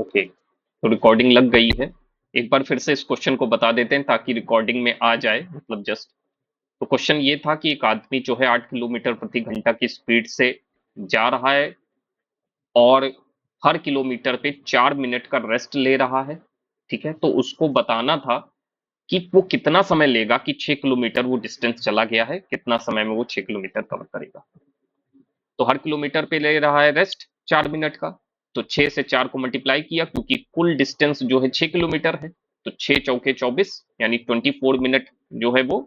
Okay, तो recording लग गई है। एक बार फिर से इस क्वेश्चन को बता देते हैं ताकि रिकॉर्डिंग में आ जाए, मतलब जस्ट। तो क्वेश्चन ये था कि एक आदमी जो है 8 किलोमीटर प्रति घंटा की स्पीड से जा रहा है और हर किलोमीटर पे 4 मिनट का रेस्ट ले रहा है। ठीक है, तो उसको बताना था कि वो कितना समय लेगा कि 6 किलोमीटर वो डिस्टेंस चला गया है, कितना समय में वो 6 किलोमीटर कवर करेगा। तो हर किलोमीटर पे ले रहा है रेस्ट 4 मिनट का। तो 6 से 4 को मल्टीप्लाई किया, क्योंकि कुल डिस्टेंस जो है 6 किलोमीटर है। तो 6 चौके 24, यानी 24 मिनट जो है वो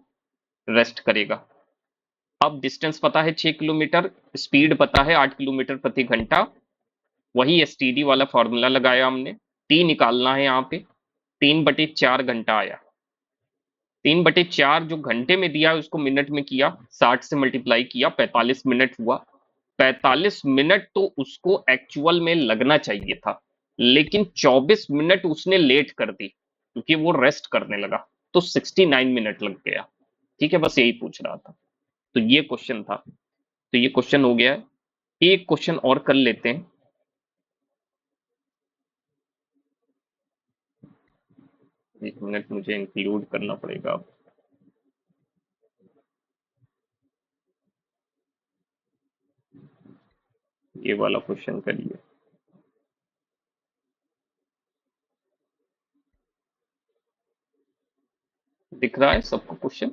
रेस्ट करेगा। अब डिस्टेंस पता है 6 किलोमीटर, स्पीड पता है 8 किलोमीटर प्रति घंटा। वही एसटीडी वाला फॉर्मूला लगाया हमने। टी निकालना है यहाँ पे। 3/4 घंटा आया। 3/4 जो घंटे में दिया है उसको मिनट में किया, 60 से मल्टीप्लाई किया, 45 मिनट हुआ। 45 मिनट तो उसको एक्चुअल में लगना चाहिए था, लेकिन 24 मिनट उसने लेट कर दी क्योंकि वो रेस्ट करने लगा। तो 69 मिनट लग गया। ठीक है, बस यही पूछ रहा था। तो ये क्वेश्चन था। तो ये क्वेश्चन हो गया है। एक क्वेश्चन और कर लेते हैं। 1 मिनट, मुझे इंक्लूड करना पड़ेगा। ये वाला क्वेश्चन करिए। दिख रहा है सबको क्वेश्चन?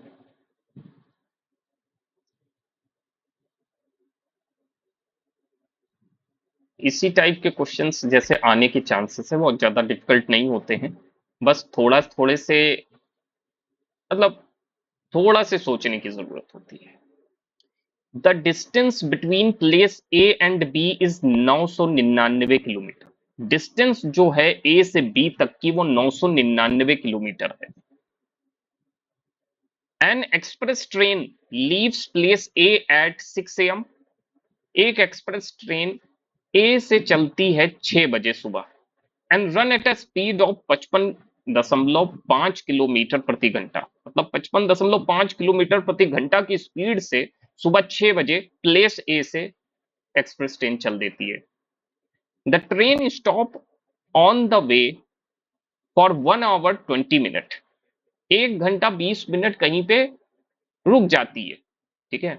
इसी टाइप के क्वेश्चंस जैसे आने के चांसेस है, बहुत ज्यादा डिफिकल्ट नहीं होते हैं। बस थोड़े से, मतलब थोड़ा से सोचने की जरूरत होती है। The distance between place A and B is 999 kilometre. Distance जो है ए से बी तक की वो 999 किलोमीटर है। An express train leaves place A at 6 AM। एक एक्सप्रेस ट्रेन ए से चलती है 6 बजे सुबह and run at a speed of 55.5 kilometre प्रति घंटा। मतलब 55.5 किलोमीटर प्रति घंटा की स्पीड से सुबह 6 बजे प्लेस ए से एक्सप्रेस ट्रेन चल देती है। The train stop on the way for 1 hour 20 minute. 1 घंटा 20 मिनट कहीं पे रुक जाती है। ठीक है,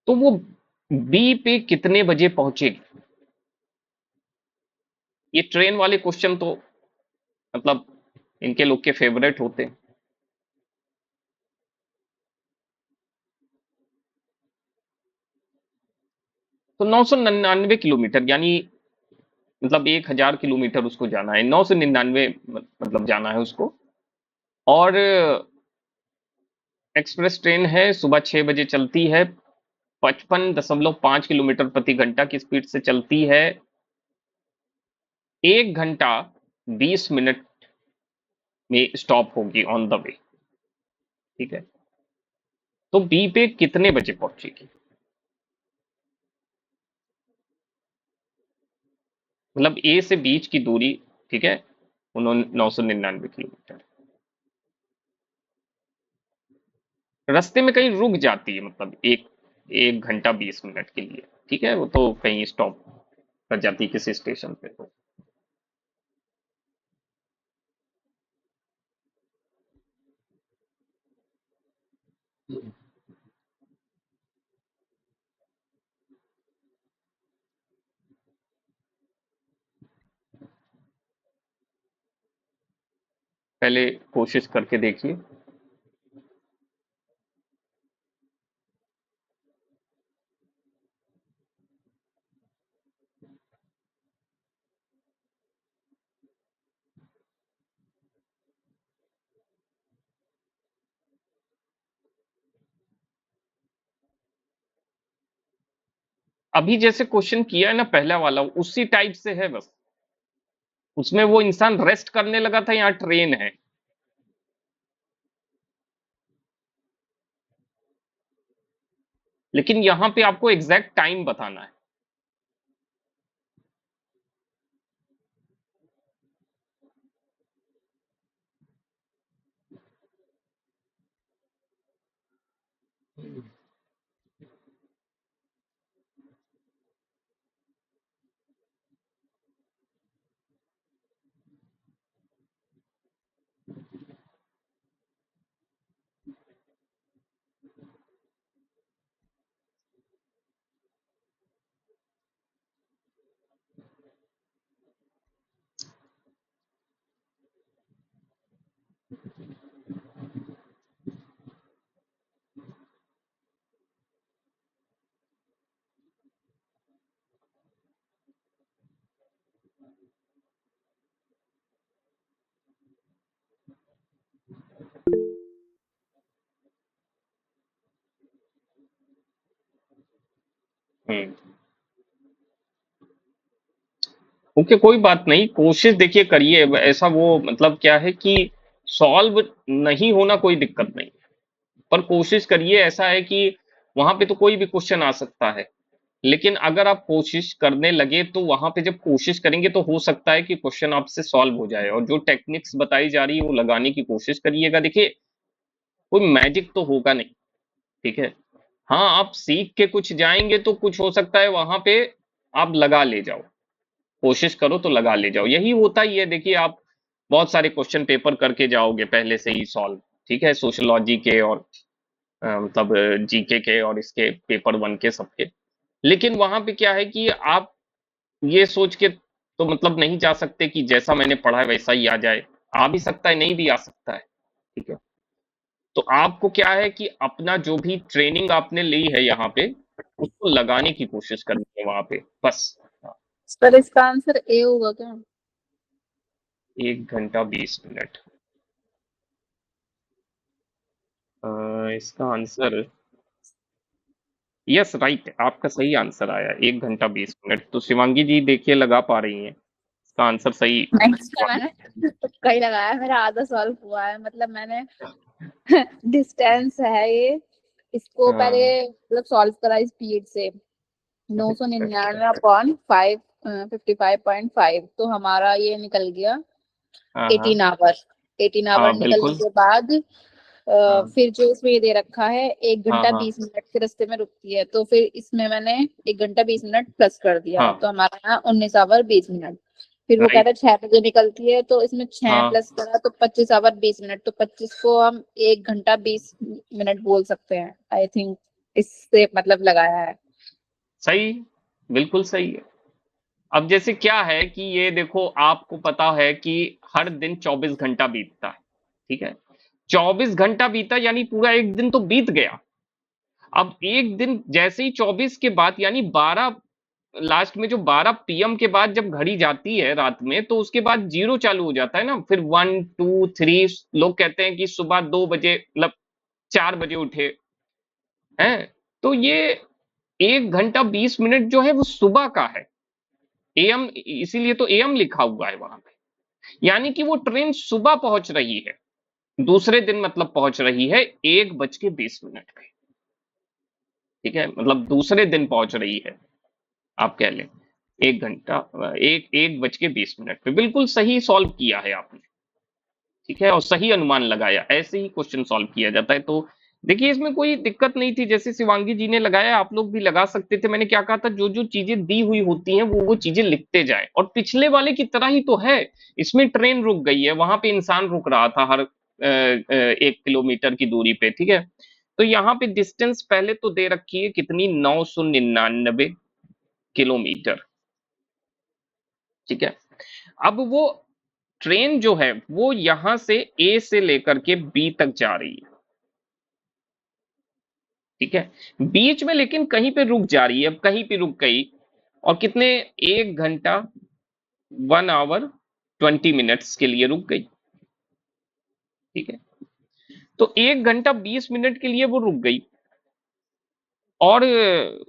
तो वो बी पे कितने बजे पहुंचेगी? ये ट्रेन वाले क्वेश्चन तो मतलब इनके लोग के फेवरेट होते हैं। तो 999 किलोमीटर, यानी मतलब 1000 किलोमीटर उसको जाना है। 999 मतलब जाना है उसको। और एक्सप्रेस ट्रेन है, सुबह 6 बजे चलती है, 55.5 किलोमीटर प्रति घंटा की स्पीड से चलती है। 1 घंटा 20 मिनट में स्टॉप होगी ऑन द वे। ठीक है, तो बी पे कितने बजे पहुंचेगी? मतलब ए से बीच की दूरी। ठीक है, उन्होंने 999 किलोमीटर। रास्ते में कहीं रुक जाती है, मतलब एक 1 घंटा 20 मिनट के लिए। ठीक है, वो तो कहीं स्टॉप कर जाती है किसी स्टेशन पे। तो पहले कोशिश करके देखिए। अभी जैसे क्वेश्चन किया है ना पहला वाला, उसी टाइप से है बस। उसमें वो इंसान रेस्ट करने लगा था, यहाँ ट्रेन है। लेकिन यहाँ पे आपको एग्जैक्ट टाइम बताना है। हम्म। ओके, कोई बात नहीं, कोशिश देखिए करिए ऐसा। वो मतलब क्या है कि सॉल्व नहीं होना कोई दिक्कत नहीं, पर कोशिश करिए। ऐसा है कि वहां पे तो कोई भी क्वेश्चन आ सकता है, लेकिन अगर आप कोशिश करने लगे तो वहां पे जब कोशिश करेंगे तो हो सकता है कि क्वेश्चन आपसे सॉल्व हो जाए। और जो टेक्निक्स बताई जा रही है वो लगाने की कोशिश करिएगा। देखिए, कोई मैजिक तो होगा नहीं, ठीक है। हाँ, आप सीख के कुछ जाएंगे तो कुछ हो सकता है वहां पे आप लगा ले जाओ। कोशिश करो तो लगा ले जाओ, यही होता ही है। देखिए, आप बहुत सारे क्वेश्चन पेपर करके जाओगे पहले से ही सॉल्व, ठीक है, सोशियोलॉजी के और मतलब जीके के और इसके पेपर वन के सबके। लेकिन वहां पे क्या है कि आप ये सोच के तो मतलब नहीं जा सकते कि जैसा मैंने पढ़ा है वैसा ही आ जाए। आ भी सकता है, नहीं भी आ सकता है, ठीक है। तो आपको क्या है कि अपना जो भी ट्रेनिंग आपने ली है यहाँ पे, उसको लगाने की कोशिश करनी है वहां पे, बस। सर इसका आंसर ए होगा क्या? 1 घंटा 20 मिनट। इसका आंसर, यस राइट, आपका सही आंसर आया, 1 घंटा 20 मिनट। तो शिवांगी जी देखिए लगा पा रही हैं, इसका आंसर सही। नेक्स्ट में मैंने तुक्का ही लगाया, मेरा आधा सॉल्व हुआ है, मतलब मैंने डिस्टेंस है ये, इसको पहले हाँ मतलब सॉल्व करा स्पीड से। 999 अपॉन 55.5, तो हमारा ये निकल गया हाँ हाँ 18 आवर। 18 आवर हाँ निकलने बिल्कुल। के बाद हाँ फिर जो इसमें ये दे रखा है एक हाँ घंटा हाँ बीस मिनट के रास्ते में रुकती है, तो फिर इसमें मैंने 1 घंटा 20 मिनट प्लस कर दिया, हाँ तो हमारा यहाँ 19 आवर 20 मिनट। फिर वो कह रहा है राइट। 6 बजे निकलती है, तो इसमें 6 हाँ प्लस करा तो 25 आवर 20 मिनट, तो 25 को हम 1 घंटा 20 मिनट बोल सकते हैं, आई थिंक। इससे मतलब लगाया है। सही, बिल्कुल सही है। अब जैसे क्या है कि ये देखो, आपको पता है कि हर दिन 24 घंटा बीतता है, ठीक है। 24 घंटा बीता यानी पूरा एक दिन तो बीत गया। अब एक दिन जैसे ही 24 के बाद यानी 12, लास्ट में जो 12 PM के बाद जब घड़ी जाती है रात में, तो उसके बाद जीरो चालू हो जाता है ना। फिर 1 2 3, लोग कहते हैं कि सुबह 2 बजे मतलब 4 बजे उठे हैं। तो ये 1 घंटा 20 मिनट जो है वो सुबह का है, एएम, इसीलिए तो एएम लिखा हुआ है वहां पे। यानी कि वो ट्रेन सुबह पहुंच रही है, दूसरे दिन मतलब पहुंच रही है 1 बज के 20 मिनट पे, ठीक है। मतलब दूसरे दिन पहुंच रही है, आप कह लें। 1 घंटा, 1 1 बज के 20 मिनट पे। बिल्कुल सही सॉल्व किया है आपने, ठीक है, और सही अनुमान लगाया। ऐसे ही क्वेश्चन सॉल्व किया जाता है। तो देखिए, इसमें कोई दिक्कत नहीं थी, जैसे शिवांगी जी ने लगाया आप लोग भी लगा सकते थे। मैंने क्या कहा था, जो जो चीजें दी हुई होती हैं वो चीजें लिखते जाए। और पिछले वाले की तरह ही तो है, इसमें ट्रेन रुक गई है, वहां पे इंसान रुक रहा था हर 1 किलोमीटर की दूरी पे, ठीक है। तो यहाँ पे डिस्टेंस पहले तो दे रखी है कितनी, 999 किलोमीटर, ठीक है। अब वो ट्रेन जो है वो यहां से ए से लेकर के बी तक जा रही है, ठीक है। बीच में लेकिन कहीं पे रुक जा रही है, अब कहीं पे रुक गई। और कितने, 1 घंटा 1 आवर 20 मिनट्स के लिए रुक गई, ठीक है। तो 1 घंटा 20 मिनट के लिए वो रुक गई। और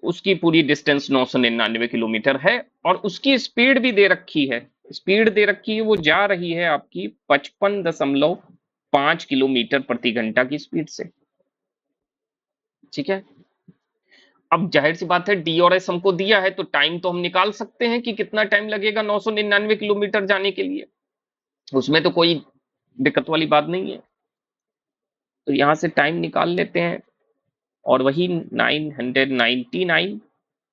उसकी पूरी डिस्टेंस 999 किलोमीटर है। और उसकी स्पीड भी दे रखी है, स्पीड दे रखी है, वो जा रही है आपकी 55.5 किलोमीटर प्रति घंटा की स्पीड से, ठीक है। अब जाहिर सी बात है, डी और एस हमको दिया है, तो टाइम तो हम निकाल सकते हैं कि कितना टाइम लगेगा 999 किलोमीटर जाने के लिए। उसमें तो कोई दिक्कत वाली बात नहीं है। तो यहां से टाइम निकाल लेते हैं, और वही 999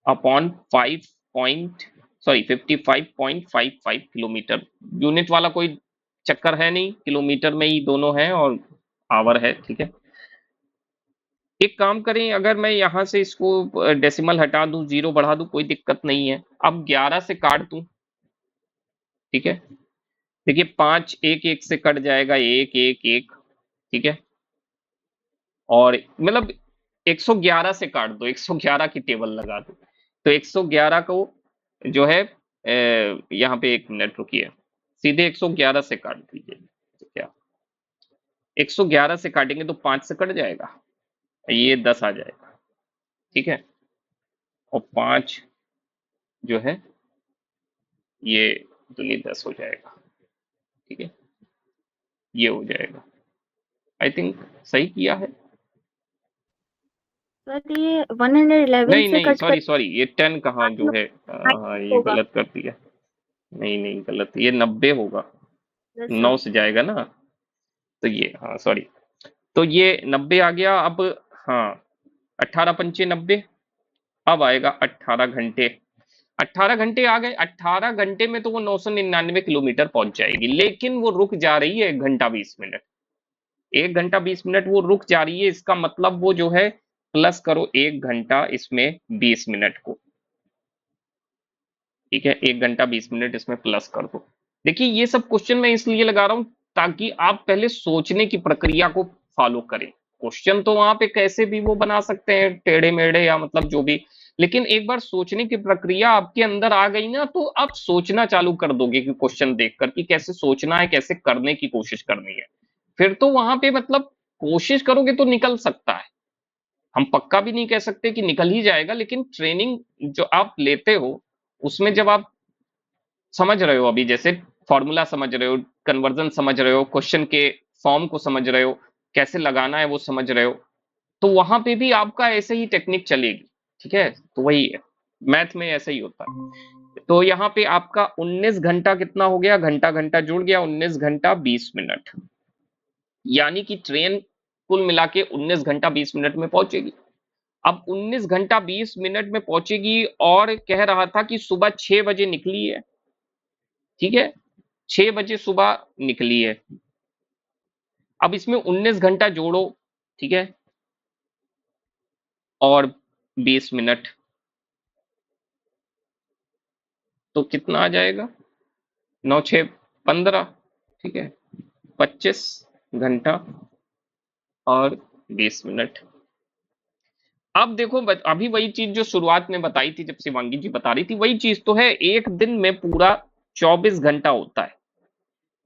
upon 5 point, sorry 55.55 kilometre. Unit वाला कोई चक्कर है नहीं, किलोमीटर में ही दोनों है और आवर है, ठीक है। एक काम करें, अगर मैं यहाँ से इसको डेसिमल हटा दूं, जीरो बढ़ा दूं, कोई दिक्कत नहीं है। अब 11 से काट दूं, ठीक है। देखिए 5 एक एक से कट जाएगा, एक एक एक, ठीक है। और मतलब 111 से काट दो, 111 की टेबल लगा दो, तो 111 को जो है यहाँ पे 1 मिनट रुकिए, सीधे 111 से काट दीजिए। तो क्या 111 से काटेंगे तो 5 से कट जाएगा, ये 10 आ जाएगा, ठीक है। और 5 जो है ये दूनी 10 हो जाएगा, ठीक है, ये हो जाएगा। आई थिंक सही किया है। सर ये 111 नहीं से नहीं, कट कर सॉरी सॉरी, ये 10 कहाँ जो है, ये होगा। गलत कर दिया। नहीं नहीं गलत, ये 90 होगा, यस 9 सर। से जाएगा ना, तो ये हाँ सॉरी, तो ये 90 आ गया अब। हाँ, 18 पंचे 90, अब आएगा 18 घंटे। 18 घंटे आ गए, 18 घंटे में तो वो 999 किलोमीटर पहुंच जाएगी, लेकिन वो रुक जा रही है 1 घंटा 20 मिनट। 1 घंटा 20 मिनट वो रुक जा रही है, इसका मतलब वो जो है प्लस करो 1 घंटा इसमें 20 मिनट को, ठीक है, 1 घंटा 20 मिनट इसमें प्लस कर दो। देखिए ये सब क्वेश्चन मैं इसलिए लगा रहा हूं ताकि आप पहले सोचने की प्रक्रिया को फॉलो करें। क्वेश्चन तो वहां पे कैसे भी वो बना सकते हैं टेढ़े मेढ़े या मतलब जो भी, लेकिन एक बार सोचने की प्रक्रिया आपके अंदर आ गई ना, तो आप सोचना चालू कर दोगे कि क्वेश्चन देखकर कि कैसे सोचना है, कैसे करने की कोशिश करनी है। फिर तो वहां पे मतलब कोशिश करोगे तो निकल सकता है। हम पक्का भी नहीं कह सकते कि निकल ही जाएगा, लेकिन ट्रेनिंग जो आप लेते हो उसमें जब आप समझ रहे हो, अभी जैसे फॉर्मूला समझ रहे हो, कन्वर्जन समझ रहे हो, क्वेश्चन के फॉर्म को समझ रहे हो, कैसे लगाना है वो समझ रहे हो, तो वहां पे भी आपका ऐसे ही टेक्निक चलेगी, ठीक है। तो वही है, मैथ में ऐसे ही होता है। तो यहाँ पे आपका 19 घंटा कितना हो गया, घंटा घंटा जुड़ गया, 19 घंटा 20 मिनट, यानी कि ट्रेन कुल मिला के 19 घंटा 20 मिनट में पहुंचेगी। अब 19 घंटा 20 मिनट में पहुंचेगी, और कह रहा था कि सुबह 6 बजे निकली है, ठीक है, 6 बजे सुबह निकली है। अब इसमें 19 घंटा जोड़ो, ठीक है, और 20 मिनट, तो कितना आ जाएगा, 9 6 15, ठीक है, 25 घंटा और 20 मिनट। अब देखो अभी वही चीज जो शुरुआत में बताई थी, जब शिवांगी जी बता रही थी, वही चीज तो है, एक दिन में पूरा 24 घंटा होता है।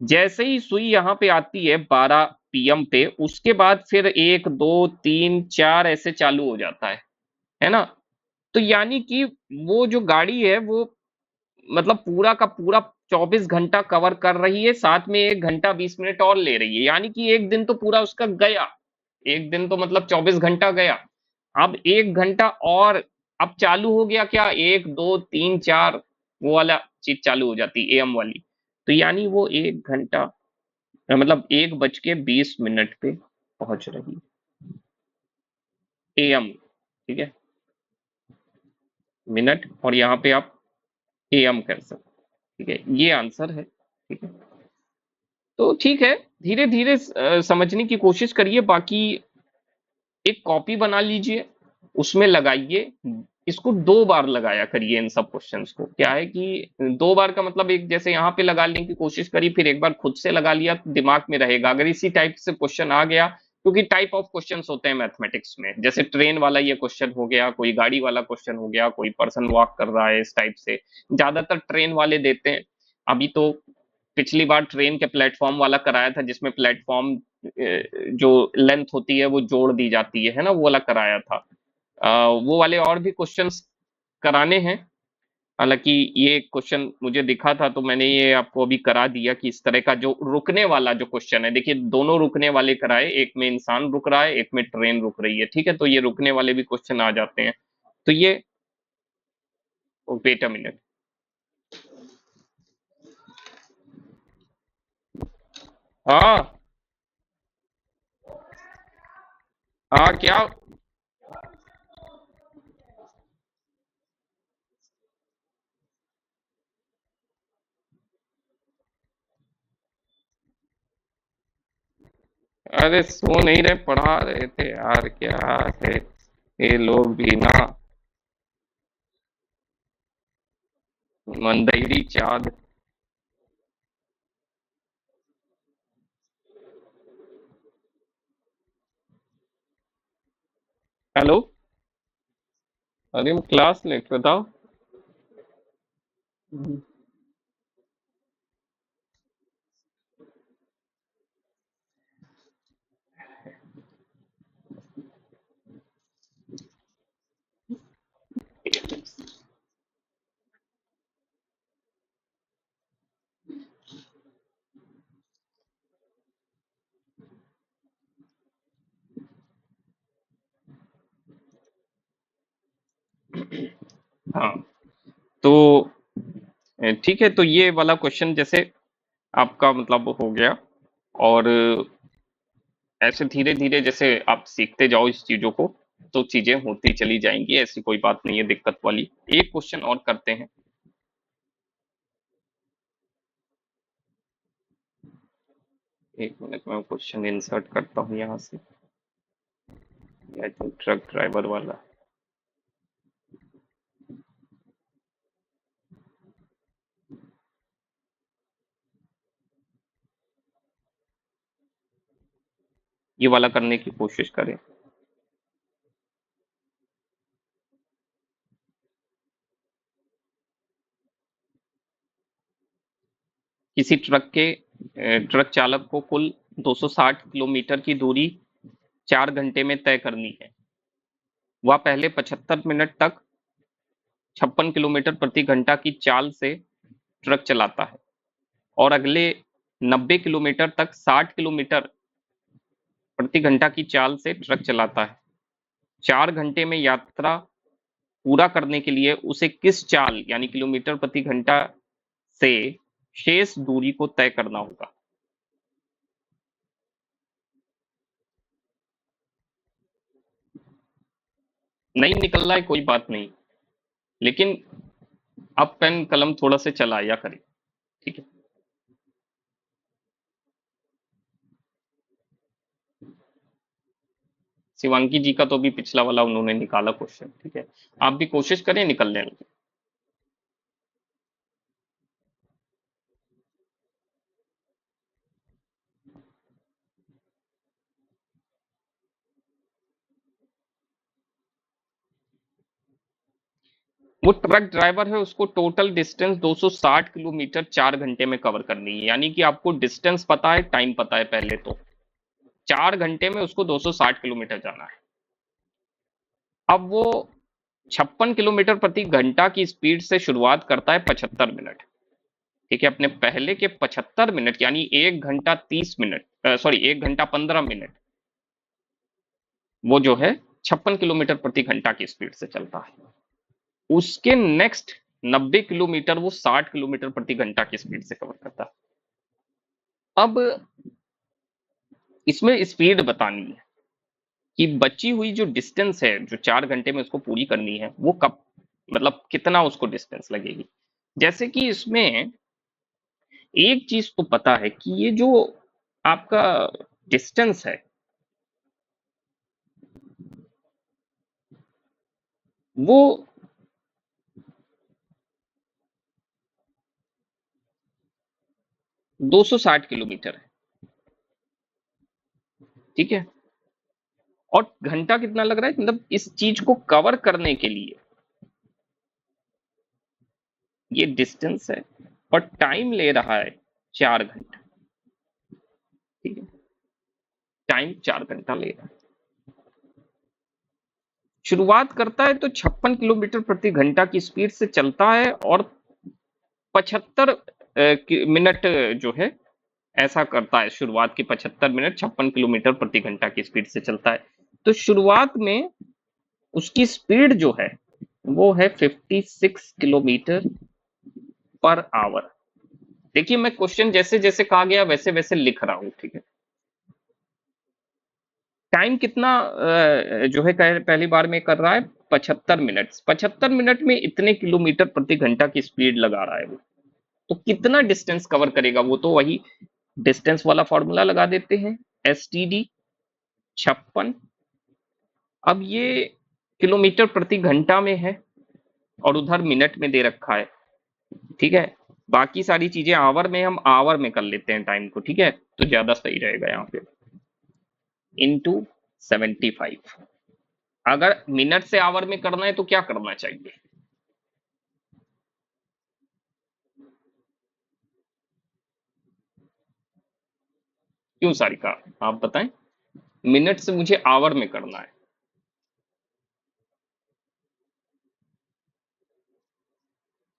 जैसे ही सुई यहाँ पे आती है 12 PM पे, उसके बाद फिर 1 2 3 4 ऐसे चालू हो जाता है ना। तो यानी कि वो जो गाड़ी है वो मतलब पूरा का पूरा 24 घंटा कवर कर रही है, साथ में 1 घंटा 20 मिनट और ले रही है, यानी कि एक दिन तो पूरा उसका गया। एक दिन तो मतलब 24 घंटा गया। अब 1 घंटा और अब चालू हो गया क्या, 1 2 3 4 वो वाला चीज चालू हो जाती है, AM वाली। तो यानी वो 1 घंटा मतलब 1 बज के 20 मिनट पे पहुंच रही AM, ठीक है, मिनट, और यहाँ पे आप AM कर सकते, ठीक है, ये आंसर है, ठीक है। तो ठीक है, धीरे धीरे समझने की कोशिश करिए। बाकी एक कॉपी बना लीजिए, उसमें लगाइए, इसको 2 बार लगाया करिए इन सब क्वेश्चंस को। क्या है कि 2 बार का मतलब, एक जैसे यहाँ पे लगा लेने की कोशिश करी, फिर एक बार खुद से लगा लिया, तो दिमाग में रहेगा। अगर इसी टाइप से क्वेश्चन आ गया, क्योंकि टाइप ऑफ क्वेश्चंस होते हैं मैथमेटिक्स में, जैसे ट्रेन वाला ये क्वेश्चन हो गया, कोई गाड़ी वाला क्वेश्चन हो गया, कोई पर्सन वॉक कर रहा है, इस टाइप से ज्यादातर ट्रेन वाले देते हैं। अभी तो पिछली बार ट्रेन के प्लेटफॉर्म वाला कराया था, जिसमें प्लेटफॉर्म जो लेंथ होती है वो जोड़ दी जाती है ना, वो वाला कराया था। वो वाले और भी क्वेश्चंस कराने हैं। हालांकि ये क्वेश्चन मुझे दिखा था तो मैंने ये आपको अभी करा दिया कि इस तरह का जो रुकने वाला जो क्वेश्चन है, देखिए दोनों रुकने वाले कराए, एक में इंसान रुक रहा है, एक में ट्रेन रुक रही है, ठीक है। तो ये रुकने वाले भी क्वेश्चन आ जाते हैं। तो ये वेट अ मिनट, हाँ हाँ क्या, अरे सो नहीं रहे, पढ़ा रहे थे यार, क्या है ये लोग भी ना, मंदेरी चाँद। हेलो। अरे मैं क्लास लेट बताओ। हाँ, तो ठीक है, तो ये वाला क्वेश्चन जैसे आपका मतलब हो गया। और ऐसे धीरे धीरे जैसे आप सीखते जाओ इस चीजों को, तो चीजें होती चली जाएंगी, ऐसी कोई बात नहीं है दिक्कत वाली। एक क्वेश्चन और करते हैं। एक मिनट में क्वेश्चन इंसर्ट करता हूँ यहाँ से। आई थिंक ट्रक ड्राइवर वाला। ये वाला करने की कोशिश करें। किसी ट्रक चालक को कुल 260 किलोमीटर की दूरी 4 घंटे में तय करनी है। वह पहले 75 मिनट तक 56 किलोमीटर प्रति घंटा की चाल से ट्रक चलाता है और अगले 90 किलोमीटर तक 60 किलोमीटर प्रति घंटा की चाल से ट्रक चलाता है। 4 घंटे में यात्रा पूरा करने के लिए उसे किस चाल यानी किलोमीटर प्रति घंटा से शेष दूरी को तय करना होगा। नहीं निकल रहा है कोई बात नहीं, लेकिन अब पेन कलम थोड़ा से चलाया करें। ठीक है। शिवांगी जी का तो अभी पिछला वाला उन्होंने निकाला क्वेश्चन। ठीक है, आप भी कोशिश करें निकलने की। वो ट्रक ड्राइवर है, उसको टोटल डिस्टेंस 260 किलोमीटर 4 घंटे में कवर करनी है। यानी कि आपको डिस्टेंस पता है, टाइम पता है पहले तो। 4 घंटे में उसको 260 किलोमीटर जाना है। अब वो 56 किलोमीटर प्रति घंटा की स्पीड से शुरुआत करता है 75 मिनट। ठीक है, अपने पहले के 75 मिनट यानी 1 घंटा 30 मिनट, सॉरी 1 घंटा 15 मिनट, वो जो है 56 किलोमीटर प्रति घंटा की स्पीड से चलता है। उसके नेक्स्ट 90 किलोमीटर वो 60 किलोमीटर प्रति घंटा की स्पीड से कवर करता है। अब इसमें स्पीड बतानी है कि बची हुई जो डिस्टेंस है जो 4 घंटे में उसको पूरी करनी है, वो कब मतलब कितना उसको डिस्टेंस लगेगी। जैसे कि इसमें एक चीज तो पता है कि ये जो आपका डिस्टेंस है वो 260 किलोमीटर है। ठीक है, और घंटा कितना लग रहा है, मतलब इस चीज को कवर करने के लिए ये डिस्टेंस है और टाइम ले रहा है 4 घंटा। ठीक है, टाइम 4 घंटा ले रहा है। शुरुआत करता है तो 56 किलोमीटर प्रति घंटा की स्पीड से चलता है और 75 मिनट जो है ऐसा करता है। शुरुआत के 75 मिनट 56 किलोमीटर प्रति घंटा की स्पीड से चलता है। तो शुरुआत में उसकी स्पीड जो है वो है 56 किलोमीटर पर आवर। देखिए मैं क्वेश्चन जैसे जैसे कहा गया वैसे वैसे लिख रहा हूं। ठीक है, टाइम कितना जो है पहली बार में कर रहा है 75 मिनट। 75 मिनट में इतने किलोमीटर प्रति घंटा की स्पीड लगा रहा है वो। तो कितना डिस्टेंस कवर करेगा, वो तो वही डिस्टेंस वाला फॉर्मूला लगा देते हैं, एस टी डी 56। अब ये किलोमीटर प्रति घंटा में है और उधर मिनट में दे रखा है। ठीक है, बाकी सारी चीजें आवर में, हम आवर में कर लेते हैं टाइम को। ठीक है, तो ज्यादा सही रहेगा यहाँ पे। इनटू 75। अगर मिनट से आवर में करना है तो क्या करना चाहिए? क्यों सारिका, आप बताएं। मिनट से मुझे आवर में करना है।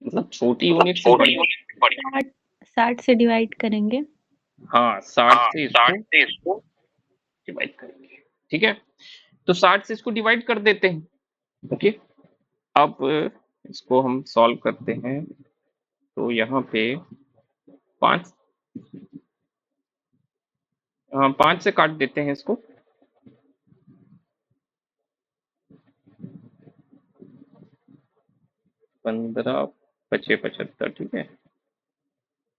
मतलब छोटी यूनिट से बड़ी। 60 से डिवाइड करेंगे। हाँ, 60 से इसको डिवाइड करेंगे। ठीक है, तो 60 से इसको डिवाइड कर देते हैं। ओके, अब इसको हम सॉल्व करते हैं। तो यहाँ पे 5, हाँ 5 से काट देते हैं इसको। 15 पचे 75, ठीक है।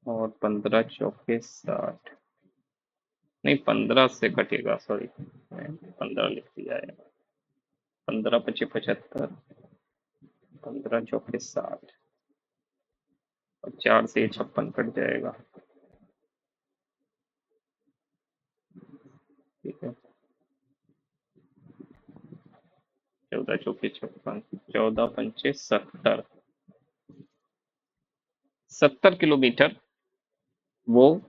और 15 चौके 60, नहीं 15 से कटेगा, सॉरी 15 लिख दिया है। 15 पचे 75, 15 चौके 60 और 4 से 56 कट जाएगा। ठीक है, 14 चौके 56, 14 पंचे 70, 70 किलोमीटर वो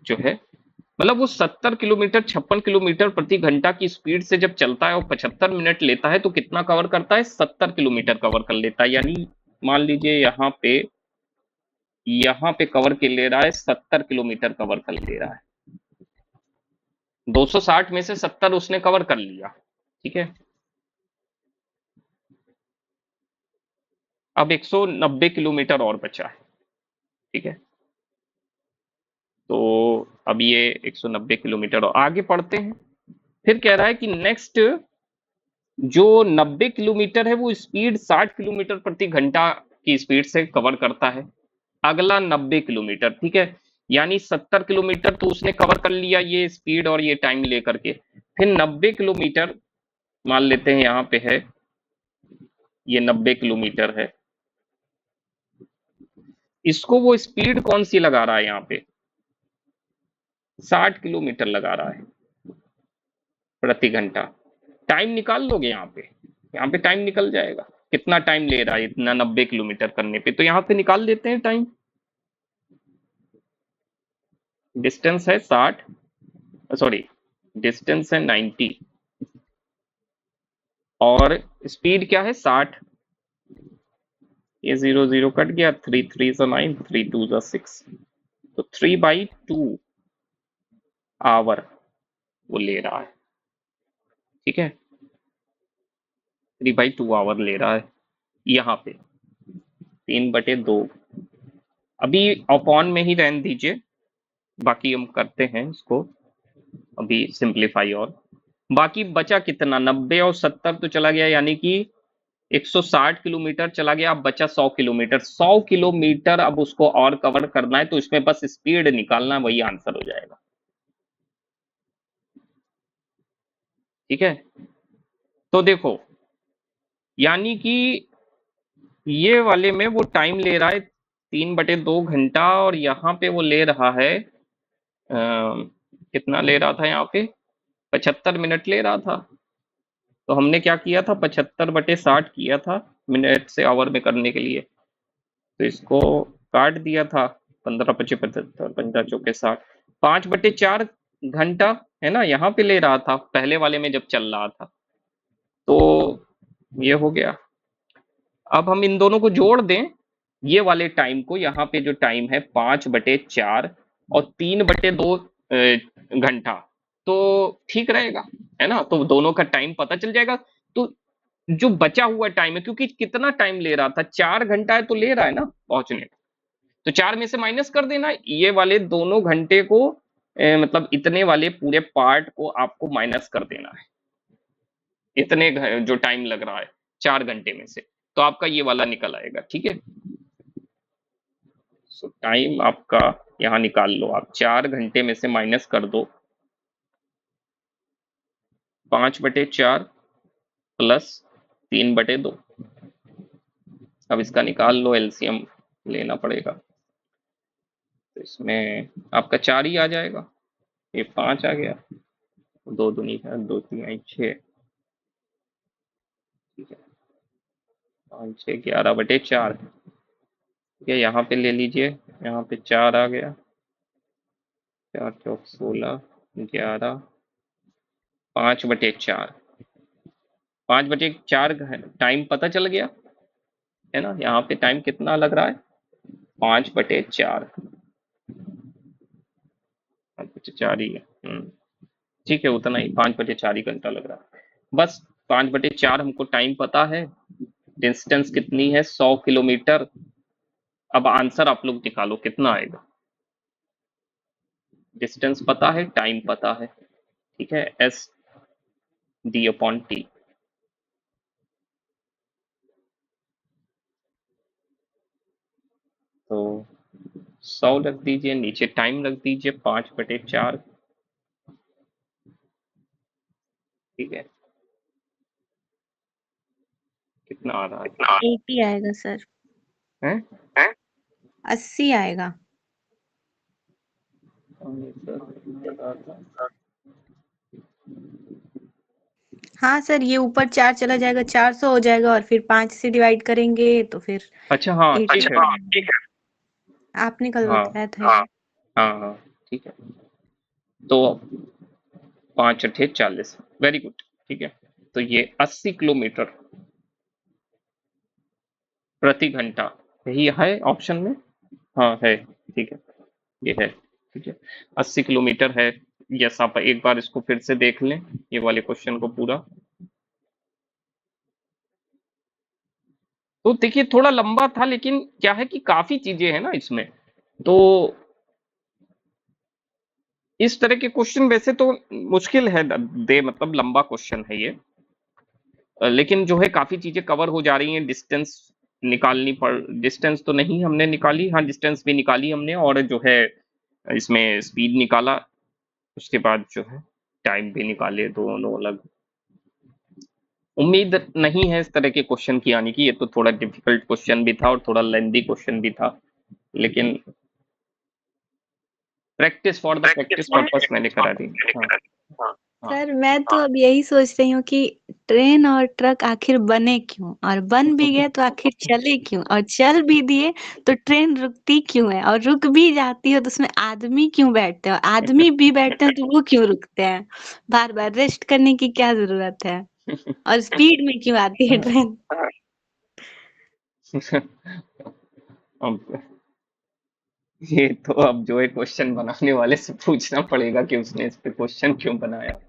जो है, मतलब वो 70 किलोमीटर 56 किलोमीटर प्रति घंटा की स्पीड से जब चलता है और 75 मिनट लेता है तो कितना कवर करता है? 70 किलोमीटर कवर कर लेता है। यानी मान लीजिए यहाँ पे कवर कर ले रहा है, 70 किलोमीटर कवर कर ले रहा है। 260 में से 70 उसने कवर कर लिया। ठीक है, अब 190 किलोमीटर और बचा है। ठीक है, तो अब ये 190 किलोमीटर और आगे पढ़ते हैं। फिर कह रहा है कि नेक्स्ट जो 90 किलोमीटर है वो स्पीड 60 किलोमीटर प्रति घंटा की स्पीड से कवर करता है। अगला 90 किलोमीटर, ठीक है, यानी 70 किलोमीटर तो उसने कवर कर लिया ये स्पीड और ये टाइम लेकर के। फिर 90 किलोमीटर मान लेते हैं यहाँ पे है, ये 90 किलोमीटर है। इसको वो स्पीड कौन सी लगा रहा है? यहाँ पे 60 किलोमीटर लगा रहा है प्रति घंटा। टाइम निकाल लोगे यहाँ पे टाइम निकल जाएगा। कितना टाइम ले रहा है इतना 90 किलोमीटर करने पे, तो यहाँ पे निकाल देते हैं टाइम। डिस्टेंस है 60, सॉरी डिस्टेंस है 90 और स्पीड क्या है 60। ये 0 0 कट गया, 3 3 सा 9, 3 2 सा 6, तो 3/2 आवर वो ले रहा है। ठीक है, 3/2 आवर ले रहा है यहाँ पे, 3/2। अभी अपॉन में ही रहने दीजिए, बाकी हम करते हैं इसको अभी सिंप्लीफाई। और बाकी बचा कितना? 90 और 70 तो चला गया, यानी कि 160 किलोमीटर चला गया। अब बचा 100 किलोमीटर। 100 किलोमीटर अब उसको और कवर करना है, तो इसमें बस स्पीड निकालना, वही आंसर हो जाएगा। ठीक है, तो देखो यानी कि ये वाले में वो टाइम ले रहा है 3/2 घंटा और यहाँ पे वो ले रहा है कितना ले रहा था? यहाँ पे 75 मिनट ले रहा था। तो हमने क्या किया था? 75/60 किया था मिनट से आवर में करने के लिए, तो इसको काट दिया था। 15 पचे 75, 15 चौके 60, 5/4 घंटा है ना, यहाँ पे ले रहा था पहले वाले में जब चल रहा था। तो ये हो गया। अब हम इन दोनों को जोड़ दें, ये वाले टाइम को, यहाँ पे जो टाइम है 5/4 और 3/2 घंटा, तो ठीक रहेगा, है ना। तो दोनों का टाइम पता चल जाएगा। तो जो बचा हुआ टाइम है, क्योंकि कितना टाइम ले रहा था? 4 घंटा है तो ले रहा है ना पहुंचने, तो 4 में से माइनस कर देना ये वाले दोनों घंटे को, मतलब इतने वाले पूरे पार्ट को आपको माइनस कर देना है, इतने जो टाइम लग रहा है 4 घंटे में से, तो आपका ये वाला निकल आएगा। ठीक है, सो टाइम आपका यहाँ निकाल लो आप, 4 घंटे में से माइनस कर दो 5/4 प्लस 3/2। अब इसका निकाल लो, एलसीएम लेना पड़ेगा, तो इसमें आपका 4 ही आ जाएगा। ये 5 आ गया, 2 दूनी है 2 3 6, ठीक है, 5 6 11/4, ठीक है। यहाँ पे ले लीजिए, यहाँ पे 4 आ गया, 4 चौक 16, 11, 5/4, 5/4 टाइम पता चल गया है ना। यहाँ पे टाइम कितना लग रहा है, 5/4, 5/4 ही है। ठीक है, उतना ही, 5/4 ही घंटा लग रहा है। बस 5/4 हमको टाइम पता है, डिस्टेंस कितनी है, 100 किलोमीटर। अब आंसर आप लोग निकालो कितना आएगा। डिस्टेंस पता है, टाइम पता है, ठीक है, एस d/t। तो 100 रख दीजिए, नीचे टाइम रख दीजिए 5/4, ठीक है। कितना आ रहा है, 80 आएगा सर, हैं? 80 आएगा। हाँ सर, ये ऊपर 4 चला जाएगा, 400 हो जाएगा, और फिर 5 से डिवाइड करेंगे तो फिर अच्छा हाँ 80 ठीक है, आपने कल हाँ बताया था। हाँ हाँ ठीक है। तो 5 8 40, वेरी गुड, ठीक है। तो ये 80 किलोमीटर प्रति घंटा, यही है ऑप्शन में, हाँ है, ठीक है, ये है, ठीक है, 80 किलोमीटर है। यस, आप एक बार इसको फिर से देख लें, ये वाले क्वेश्चन को पूरा। तो देखिए थोड़ा लंबा था, लेकिन क्या है कि काफी चीजें हैं ना इसमें, तो इस तरह के क्वेश्चन वैसे तो मुश्किल है दे, मतलब लंबा क्वेश्चन है ये, लेकिन जो है काफी चीजें कवर हो जा रही हैं। डिस्टेंस निकालनी पड़, डिस्टेंस तो नहीं हमने निकाली, हाँ डिस्टेंस भी निकाली हमने, और जो है इसमें स्पीड निकाला, उसके बाद जो है टाइम भी निकाले, दोनों अलग। उम्मीद नहीं है इस तरह के क्वेश्चन की आने की, ये तो थोड़ा डिफिकल्ट क्वेश्चन भी था और थोड़ा लेंदी क्वेश्चन भी था, लेकिन practice for the practice purpose मैंने करा दी। हाँ हाँ सर मैं तो अब यही सोच रही हूँ कि ट्रेन और ट्रक आखिर बने क्यों, और बन भी गए तो आखिर चले क्यों, और चल भी दिए तो ट्रेन रुकती क्यों है, और रुक भी जाती है तो उसमें आदमी क्यों बैठते हैं, और आदमी भी बैठते हैं तो वो क्यों रुकते हैं, बार बार रेस्ट करने की क्या जरूरत है, और स्पीड में क्यों आती है ट्रेन। अब ये तो अब जो है क्वेश्चन बनाने वाले से पूछना पड़ेगा कि उसने इस पे क्वेश्चन क्यों बनाया।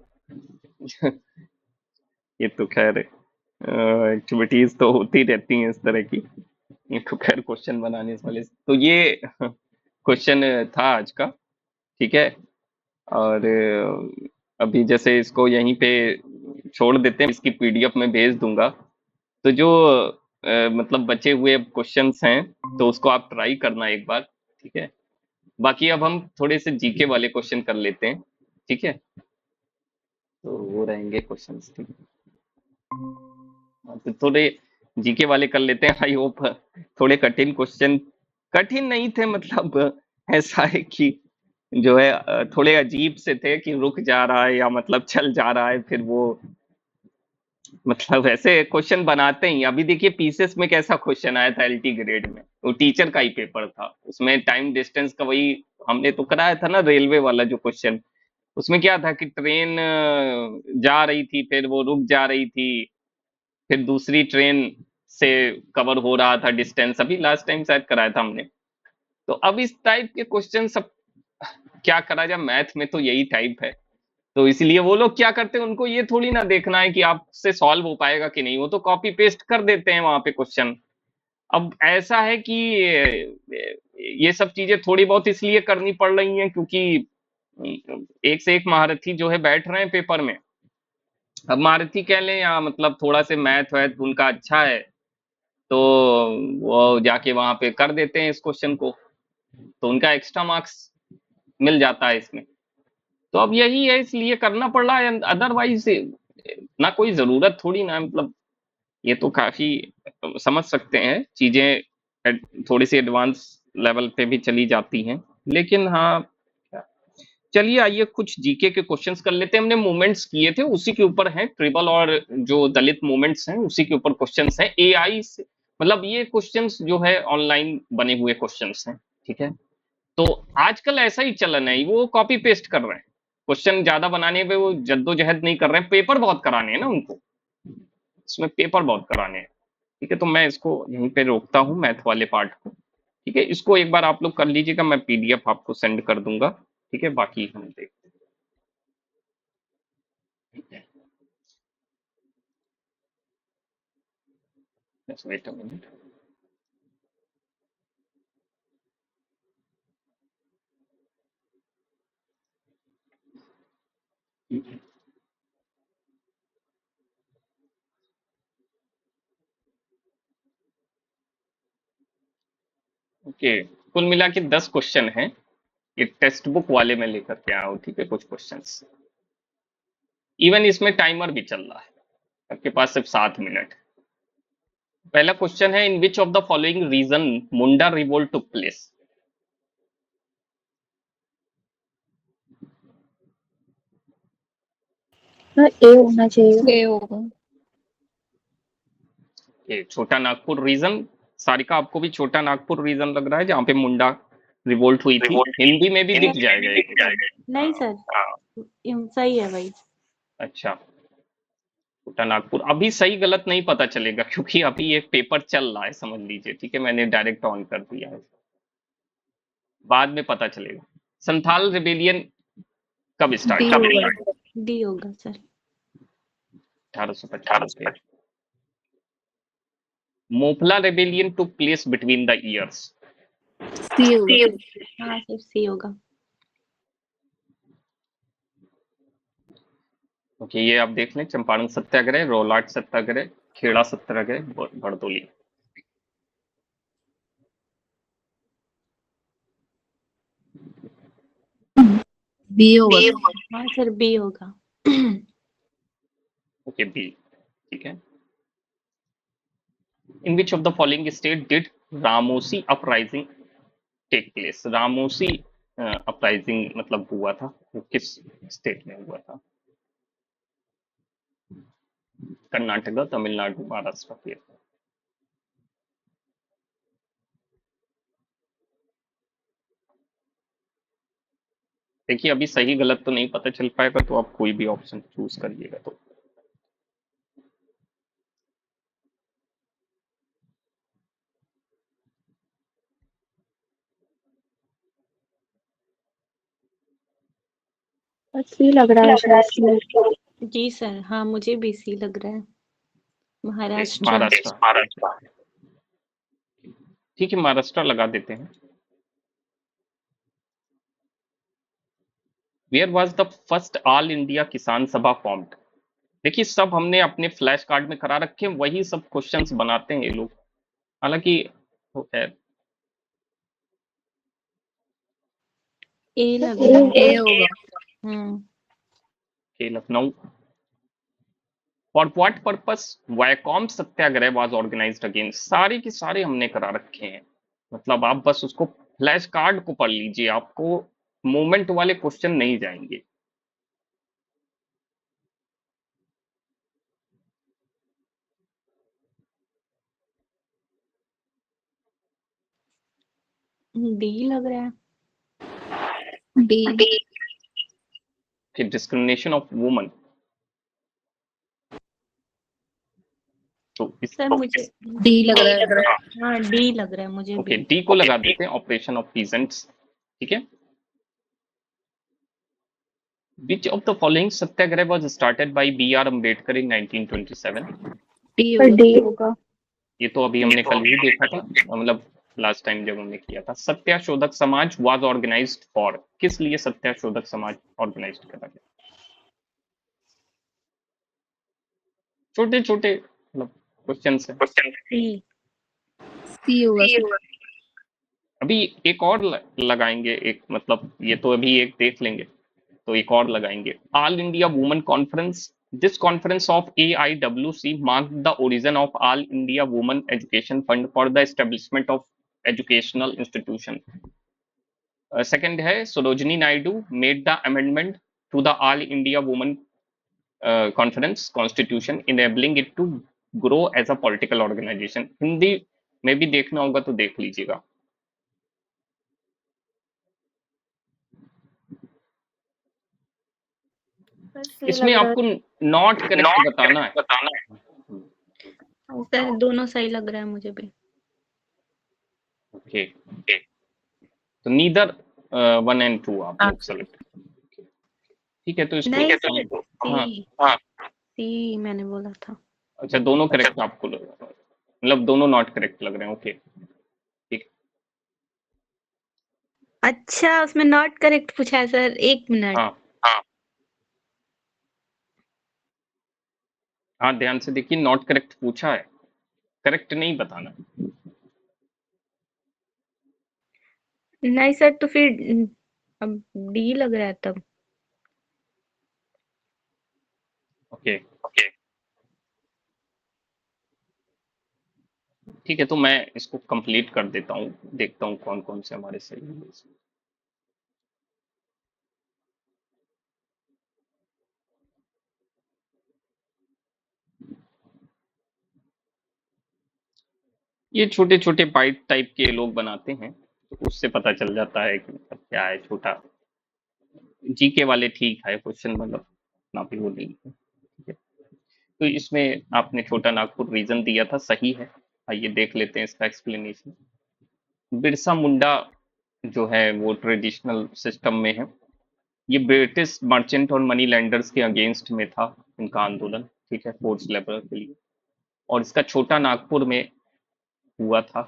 ये तो खैर एक्टिविटीज तो होती रहती हैं इस तरह की, ये तो खैर क्वेश्चन बनाने वाले तो ये क्वेश्चन था आज का, ठीक है। और अभी जैसे इसको यहीं पे छोड़ देते हैं, इसकी पीडीएफ में भेज दूंगा, तो जो मतलब बचे हुए क्वेश्चंस हैं तो उसको आप ट्राई करना एक बार, ठीक है। बाकी अब हम थोड़े से जीके वाले क्वेश्चन कर लेते हैं, ठीक है। तो वो रहेंगे क्वेश्चंस, ठीक है। तो थोड़े जीके वाले कर लेते हैं, आई होप थोड़े कठिन क्वेश्चन, कठिन नहीं थे, मतलब ऐसा है कि जो है थोड़े अजीब से थे कि रुक जा रहा है या मतलब चल जा रहा है, फिर वो मतलब ऐसे क्वेश्चन बनाते ही। अभी देखिए पीसेस में कैसा क्वेश्चन आया था एलटी ग्रेड में, वो टीचर का ही पेपर था, उसमें टाइम डिस्टेंस का वही हमने तो कराया था ना, रेलवे वाला जो क्वेश्चन। उसमें क्या था कि ट्रेन जा रही थी, फिर वो रुक जा रही थी, फिर दूसरी ट्रेन से कवर हो रहा था डिस्टेंस, अभी लास्ट टाइम शायद कराया था हमने। तो अब इस टाइप के क्वेश्चन सब क्या करा जाए, मैथ में तो यही टाइप है, तो इसलिए वो लोग क्या करते हैं, उनको ये थोड़ी ना देखना है कि आपसे सॉल्व हो पाएगा कि नहीं, वो तो कॉपी पेस्ट कर देते हैं वहां पे क्वेश्चन। अब ऐसा है कि ये सब चीजें थोड़ी बहुत इसलिए करनी पड़ रही हैं क्योंकि एक से एक महारथी जो है बैठ रहे हैं पेपर में। अब महारथी कह लें या मतलब थोड़ा से मैथ वैथ उनका अच्छा है, तो वो जाके वहां पे कर देते हैं इस क्वेश्चन को, तो उनका एक्स्ट्रा मार्क्स मिल जाता है इसमें। तो अब यही है, इसलिए करना पड़ रहा है, अदरवाइज ना कोई जरूरत थोड़ी ना है, मतलब ये तो काफी समझ सकते हैं चीजें, थोड़ी सी एडवांस लेवल पे भी चली जाती हैं, लेकिन हाँ चलिए आइए कुछ जीके के क्वेश्चंस कर लेते हैं। हमने मूवमेंट्स किए थे उसी के ऊपर हैं, ट्रिबल और जो दलित मूवमेंट्स हैं उसी के ऊपर क्वेश्चंस हैं। एआई से मतलब ये क्वेश्चंस जो है ऑनलाइन बने हुए क्वेश्चंस हैं, ठीक है। तो आजकल ऐसा ही चलन है, वो कॉपी पेस्ट कर रहे हैं क्वेश्चन, ज्यादा बनाने पे वो जद्दोजहद नहीं कर रहे हैं, पेपर बहुत कराने हैं ना उनको, इसमें पेपर बहुत कराने हैं, ठीक है। तो मैं इसको यहीं पे रोकता हूँ मैथ वाले पार्ट को, ठीक है। इसको एक बार आप लोग कर लीजिएगा, मैं पीडीएफ आपको सेंड कर दूंगा, ठीक है। बाकी हम देखते हैं। Just wait a minute. Okay, कुल मिला के 10 क्वेश्चन हैं। ये टेक्स्ट बुक वाले में लेकर के आया हूँ, ठीक है, कुछ क्वेश्चंस। इवन इसमें टाइमर भी चल रहा है, आपके पास सिर्फ 7 मिनट। पहला क्वेश्चन है, in which of the following reason Munda revolt took place. A होना चाहिए। ए होगा। ये छोटा नागपुर रीजन, सारिका आपको भी छोटा नागपुर रीजन लग रहा है जहाँ पे मुंडा रिवोल्ट हुई थी? हिंदी में भी दिख जाएगा ये क्वेश्चन। नहीं सर, सही है भाई। अच्छा, छोटा नागपुर अभी सही गलत नहीं पता चलेगा क्योंकि अभी ये पेपर चल रहा है, समझ लीजिए, ठीक है। मैंने डायरेक्ट ऑन कर दिया है, बाद में पता चलेगा। संथाल रिबेलियन कब स्टार्ट डी हुआ? होगा। डी होगा सर। 1855 पे। Moplah rebellion took place between the years. C होगा। हाँ सर, सी होगा। ओके, ये आप देख लें, चंपारण सत्याग्रह, रोलाट सत्याग्रह, खेड़ा सत्याग्रह, भड़तोली। बी होगा। हाँ सर, बी होगा। ओके, बी, ठीक है। In which of the following state did Ramosi uprising take place? Ramosi uprising मतलब हुआ था, वो किस स्टेट में हुआ था? कर्नाटक, तमिलनाडु, महाराष्ट्र के? देखिए अभी सही गलत तो नहीं पता चल पाएगा, तो आप कोई भी ऑप्शन चूज करिएगा। तो सी लग रहा है शायद। जी सर, हाँ मुझे भी सी लग रहा है। महाराष्ट्र। महाराष्ट्र, ठीक है, महाराष्ट्र लगा देते हैं। Where was the first all India Kisan Sabha formed? देखिए सब हमने अपने फ्लैश कार्ड में करा रखे हैं, वही सब क्वेश्चंस बनाते हैं ये लोग, हालांकि वो है। ए लग रहा है। ए होगा। के Lucknow. For what purpose Vaikom Satyagraha was organised against? सारे के सारे हमने करा रखे हैं, मतलब आप बस उसको फ्लैश कार्ड को पढ़ लीजिए, आपको मूवमेंट वाले क्वेश्चन नहीं जाएंगे। डी लग रहा है। डी। डिस्क्रिमिनेशन ऑफ वुमन, तो सर मुझे डी लग रहा है। हाँ डी लग रहा है मुझे ओके, भी। डी को लगा देते हैं, ऑपरेशन ऑफ पीजेंट्स, ठीक है। Which of the following Satyagraha was started by B.R. Ambedkar in 1927? D D होगा। होगा। ये तो अभी हमने कल ही देखा था, मतलब लास्ट टाइम जब हमने किया था। सत्याशोधक समाज वाज ऑर्गेनाइज्ड फॉर, किस लिए सत्याशोधक समाज ऑर्गेनाइज्ड करा गया? छोटे छोटे मतलब क्वेश्चंस हैं। सी होगा। अभी एक और लगाएंगे, एक मतलब ये तो अभी एक देख लेंगे, तो एक और लगाएंगे। All India women conference, this conference of AIWC mark the origin of all India women education fund for the establishment of educational institution. Second है Sarojini Naidu made the amendment to the all India women conference constitution enabling it to grow as a political organisation. Hindi में भी देखना होगा तो देख लीजिएगा। Sir सही इसमें लग रहा आपको नॉट करेक्ट बताना है। है सर, दोनों सही लग रहा है मुझे भी। ओके, तो नीदर 1 and 2 आप लोग सेलेक्ट। ठीक है, तो इसको नहीं हाँ सर, सी मैंने बोला था। अच्छा, दोनों करेक्ट आपको मतलब दोनों नॉट करेक्ट लग रहे हैं। ओके ठीक। अच्छा, उसमें नॉट करेक्ट पूछा है सर, 1 मिनट। हाँ हाँ, ध्यान से देखिए, नॉट करेक्ट पूछा है, करेक्ट नहीं बताना। नहीं सर, तो फिर अब डी लग रहा है तब। ओके ठीक है, तो मैं इसको कंप्लीट कर देता हूँ, देखता हूँ कौन कौन से हमारे सही है इसमें। ये छोटे छोटे बाइट टाइप के लोग बनाते हैं, तो उससे पता चल जाता है कि मतलब क्या है। छोटा जीके वाले ठीक है क्वेश्चन, मतलब ना भी वो नहीं है। ठीक है, तो इसमें आपने छोटा नागपुर रीजन दिया था, सही है। आइए देख लेते हैं इसका एक्सप्लेनेशन। बिरसा मुंडा जो है वो ट्रेडिशनल सिस्टम में है। ये ब्रिटिश मर्चेंट और मनी लैंडर्स के अगेंस्ट में था इनका आंदोलन। ठीक है, फोर्स लेबर के लिए। और इसका छोटा नागपुर में हुआ था,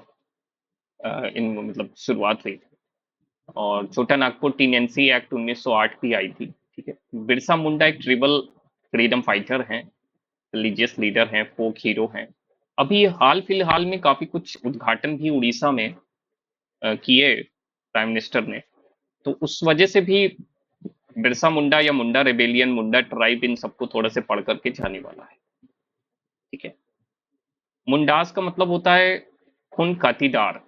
इन मतलब शुरुआत हुई थी। और छोटा नागपुर टीनेंसी एक्ट 1908 की आई थी। ठीक है, बिरसा मुंडा एक ट्रिबल फ्रीडम फाइटर हैं, रिलीजियस लीडर हैं, फोक हीरो हैं। अभी हाल फिलहाल में काफी कुछ उद्घाटन भी उड़ीसा में किए प्राइम मिनिस्टर ने, तो उस वजह से भी बिरसा मुंडा या मुंडा रेबेलियन, मुंडा ट्राइब, इन सबको थोड़ा से पढ़ करके जाने वाला है। ठीक है, मुंडास का मतलब होता है खून कातीदार।